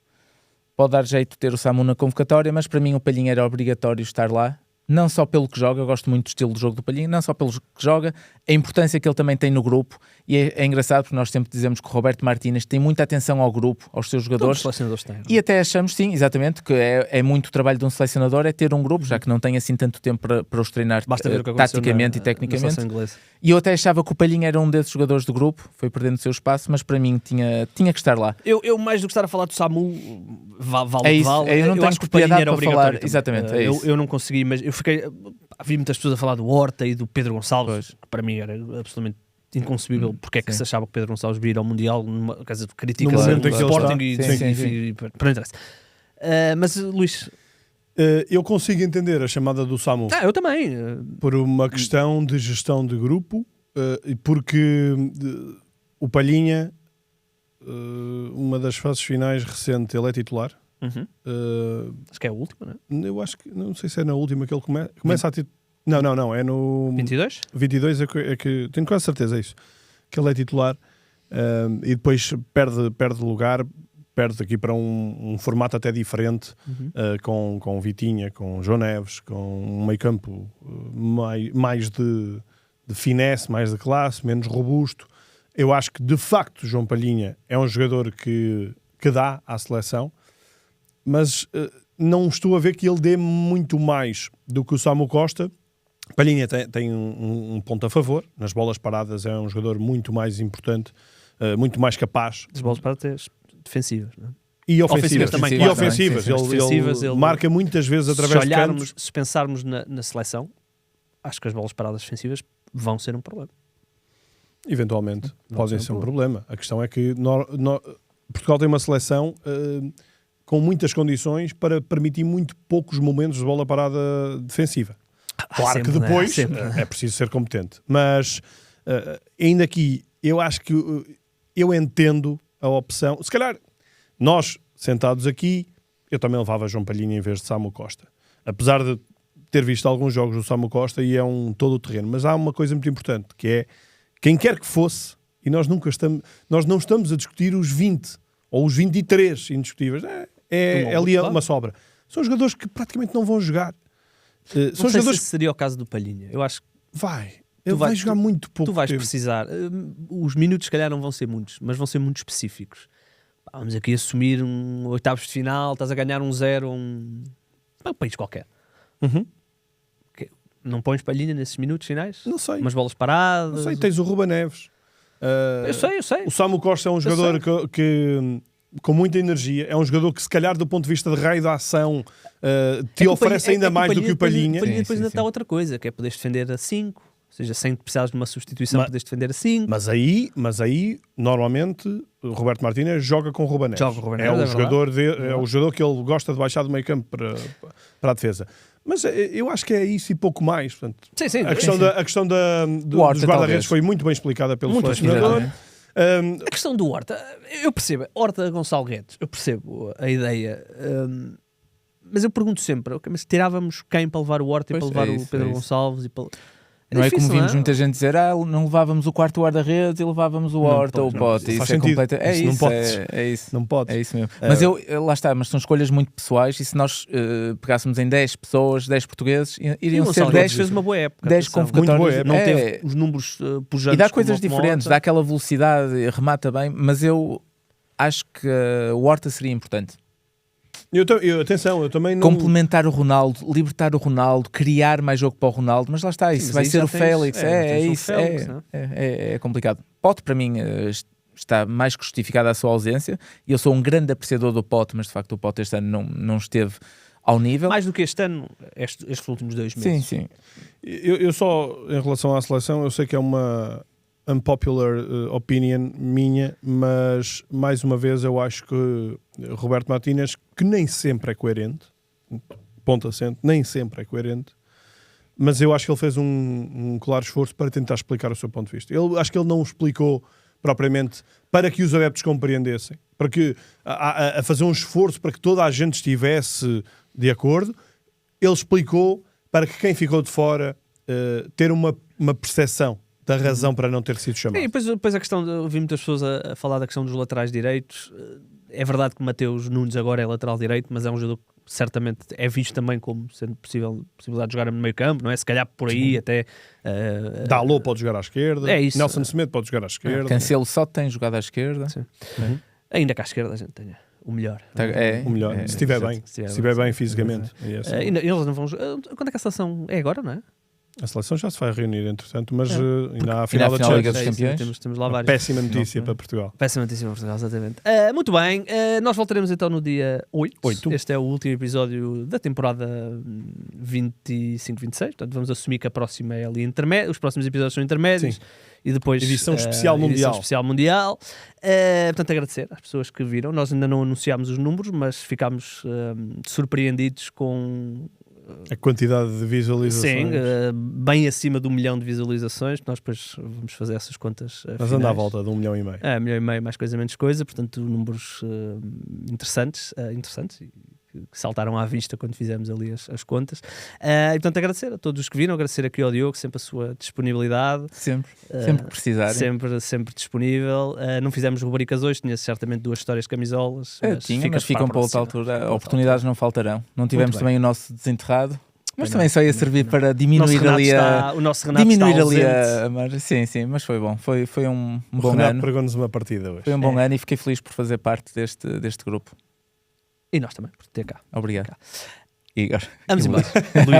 C: ter o Samu na convocatória, mas para mim o Palhinha era obrigatório estar lá. Não só pelo que joga, eu gosto muito do estilo de jogo do Palhinha, não só pelo que joga, a importância que ele também tem no grupo, e é engraçado porque nós sempre dizemos que o Roberto Martínez tem muita atenção ao grupo, aos seus jogadores, e até achamos, sim, exatamente, que é muito o trabalho de um selecionador, é ter um grupo, já que não tem assim tanto tempo para os treinar taticamente e tecnicamente. E eu até achava que o Palhinha era um desses jogadores do grupo, foi perdendo o seu espaço, mas para mim tinha que estar lá.
A: Eu mais do que estar a falar do Samu,
C: eu não tenho propriedade para falar, exatamente,
A: eu não consegui, mas eu vi muitas pessoas a falar do Horta e do Pedro Gonçalves, que para mim era absolutamente inconcebível porque é que se achava que Pedro Gonçalves viria ao Mundial numa casa de críticas do Sporting e não interessa. Mas Luís,
B: eu consigo entender a chamada do Samu.
A: Eu também.
B: Por uma questão de gestão de grupo, porque o Palhinha, uma das fases finais recente, ele é titular.
A: Acho que é a última, não é?
B: Eu acho que, não sei se é na última que ele começa a Não, é no
A: 22?
B: 22 é que tenho quase certeza, é isso, que ele é titular, e depois perde lugar, perde aqui para um formato até diferente, com Vitinha, com João Neves, com um meio campo mais de finesse, mais de classe, menos robusto. Eu acho que de facto João Palhinha é um jogador que dá à seleção, mas não estou a ver que ele dê muito mais do que o Samu Costa. Palhinha tem um ponto a favor, nas bolas paradas é um jogador muito mais importante, muito mais capaz.
A: As bolas paradas defensivas, não é?
B: E ofensivas
A: também,
B: E
A: claro,
B: ofensivas.
C: sim, sim,
B: Ele,
A: defensivas, ele
B: marca muitas vezes através de cantos.
A: Se pensarmos na seleção, acho que as bolas paradas defensivas vão ser um problema.
B: Eventualmente,
A: Não
B: podem
A: tem
B: ser um problema. A questão é que Portugal tem uma seleção com muitas condições para permitir muito poucos momentos de bola parada defensiva. Claro
A: sempre,
B: que depois
A: né?
B: é preciso ser competente. Mas ainda aqui, eu acho que eu entendo a opção. Se calhar, nós, sentados aqui, eu também levava João Palhinha em vez de Samu Costa. Apesar de ter visto alguns jogos do Samu Costa e é um todo o terreno. Mas há uma coisa muito importante, que é quem quer que fosse, e nós não estamos a discutir os 20 ou os 23 indiscutíveis. É ali uma sobra. São jogadores que praticamente não vão jogar.
A: Não sei se seria o caso do Palhinha. Eu acho que
B: ele vai jogar muito pouco.
A: Tu vais
B: tempo.
A: precisar. Os minutos, se calhar, não vão ser muitos, mas vão ser muito específicos. Vamos aqui assumir um oitavos de final, estás a ganhar 1-0 um país qualquer.
B: Uhum.
A: Não pões Palhinha nesses minutos finais?
B: Não sei.
A: Umas bolas paradas?
B: Não sei, tens o Ruben Neves.
A: Eu sei.
B: O Samu Costa é um jogador que com muita energia, é um jogador que se calhar do ponto de vista de raio da ação te oferece ainda mais do que o Palhinha.
A: O Palhinha depois ainda está outra coisa, que é poderes defender a 5, ou seja, sem precisares de uma substituição, poderes defender a 5.
B: Mas aí, normalmente, o Roberto Martínez joga com o Ruben Neves. É o jogador que ele gosta de baixar do meio campo para a defesa. Mas eu acho que é isso e pouco mais. Portanto,
A: sim.
B: A questão dos guarda-redes foi muito bem explicada pelo selecionador.
A: A questão do Horta, eu percebo. Horta Gonçalo Guedes, eu percebo a ideia. Mas eu pergunto sempre, mas tirávamos quem para levar o Horta e para levar o Pedro Gonçalves?
C: Não é como vimos muita gente dizer, não levávamos o quarto guarda-redes e levávamos o Horta ou o Pote. Isso é completo. É isso, é isso.
B: Não pode.
C: É isso mesmo. Mas lá está, mas são escolhas muito pessoais e se nós pegássemos em 10 pessoas, 10 portugueses, iriam ser 10.
A: Fez uma boa época.
C: 10 convocatórios.
A: Não teve os números pujantes.
C: E dá coisas diferentes, dá aquela velocidade, remata bem, mas eu acho que o Horta seria importante.
B: Atenção, eu também não...
C: Complementar o Ronaldo, libertar o Ronaldo, criar mais jogo para o Ronaldo, mas lá está, isso vai ser o Félix. É complicado. Pote, para mim, está mais que justificada a sua ausência, e eu sou um grande apreciador do Pote, mas de facto o Pote este ano não esteve ao nível.
A: Mais do que este ano, estes últimos 2 meses.
C: Sim.
B: Eu só, em relação à seleção, eu sei que é uma unpopular opinion minha, mas mais uma vez eu acho que Roberto Martínez, que nem sempre é coerente, ponto assente, nem sempre é coerente, mas eu acho que ele fez um claro esforço para tentar explicar o seu ponto de vista. Acho que ele não explicou propriamente para que os adeptos compreendessem, para que a fazer um esforço para que toda a gente estivesse de acordo. Ele explicou para que quem ficou de fora ter uma percepção da razão para não ter sido chamado.
A: E depois a questão, ouvi muitas pessoas a falar da questão dos laterais direitos. É verdade que Mateus Nunes agora é lateral direito, mas é um jogador que certamente é visto também como sendo possibilidade de jogar no meio campo, não é? Se calhar por aí até...
B: Dalot pode jogar à esquerda,
A: é isso.
B: Nelson Semedo pode jogar à esquerda.
C: Cancelo só tem jogado à esquerda.
A: Sim. Ainda que à esquerda a gente tenha o melhor.
B: O melhor, se estiver bem. Se estiver bem fisicamente.
A: Eles não vão jogar. Quando é que a seleção é agora, não é?
B: A seleção já se vai reunir, entretanto, mas ainda há a final da
C: Liga dos Campeões.
A: Temos lá vários.
B: Péssima notícia para Portugal.
A: Péssima notícia para Portugal, exatamente. Muito bem, nós voltaremos então no dia 8. Este é o último episódio da temporada 25-26. Portanto, vamos assumir que a próxima é ali intermédia. Os próximos episódios são intermédios.
B: Sim.
A: E depois
B: edição especial mundial.
A: Portanto, agradecer às pessoas que viram. Nós ainda não anunciámos os números, mas ficámos surpreendidos com
B: a quantidade de visualizações.
A: Sim, bem acima de 1 milhão de visualizações. Nós depois vamos fazer essas contas.
B: Mas anda à volta de 1,5 milhão.
A: 1,5 milhão, mais coisa, menos coisa. Portanto, números interessantes que saltaram à vista quando fizemos ali as contas. E portanto, agradecer a todos os que viram, agradecer aqui ao Diogo, sempre a sua disponibilidade.
C: Sempre que precisarem.
A: Sempre disponível. Não fizemos rubricas hoje, tinha certamente 2 histórias de camisolas.
C: Mas ficam para outra altura. Oportunidades não faltarão. Não tivemos também o nosso desenterrado. Mas também só ia servir para diminuir ali a...
A: O nosso Renato está
C: ausente. Sim, mas foi bom. Foi um bom ano. O
B: Renato pregou-nos uma partida hoje.
C: Foi um bom ano e fiquei feliz por fazer parte deste grupo.
A: E nós também, por ter cá.
C: Obrigado. Igor.
A: Vamos embora.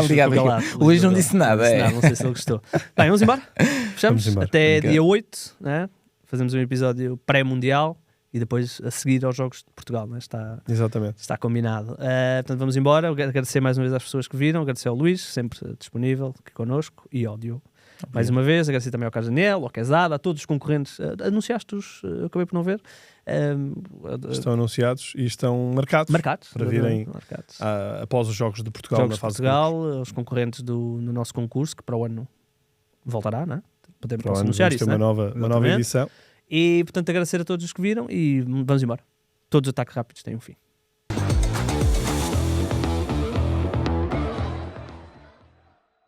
C: Obrigado. O Luís não disse nada.
A: Não sei se ele gostou. Bem, vamos embora. Fechamos. Até dia 8. Né? Fazemos um episódio pré-mundial e depois a seguir aos Jogos de Portugal, né?
B: Exatamente.
A: Está combinado. Portanto, vamos embora. Eu quero agradecer mais uma vez às pessoas que viram, agradecer ao Luís, sempre disponível aqui connosco, e ao Diogo. Mais uma vez, agradecer também ao Carlos Daniel, ao Quezada, a todos os concorrentes. Anunciaste-os, eu acabei por não ver.
B: Estão anunciados e estão marcados para virem após os Jogos de Portugal
A: Jogos
B: na fase
A: de Portugal, os concorrentes no nosso concurso, que para o ano voltará, não é? Podemos anunciar isso,
B: uma nova edição.
A: E, portanto, agradecer a todos os que viram e vamos embora. Todos os ataques rápidos têm um fim.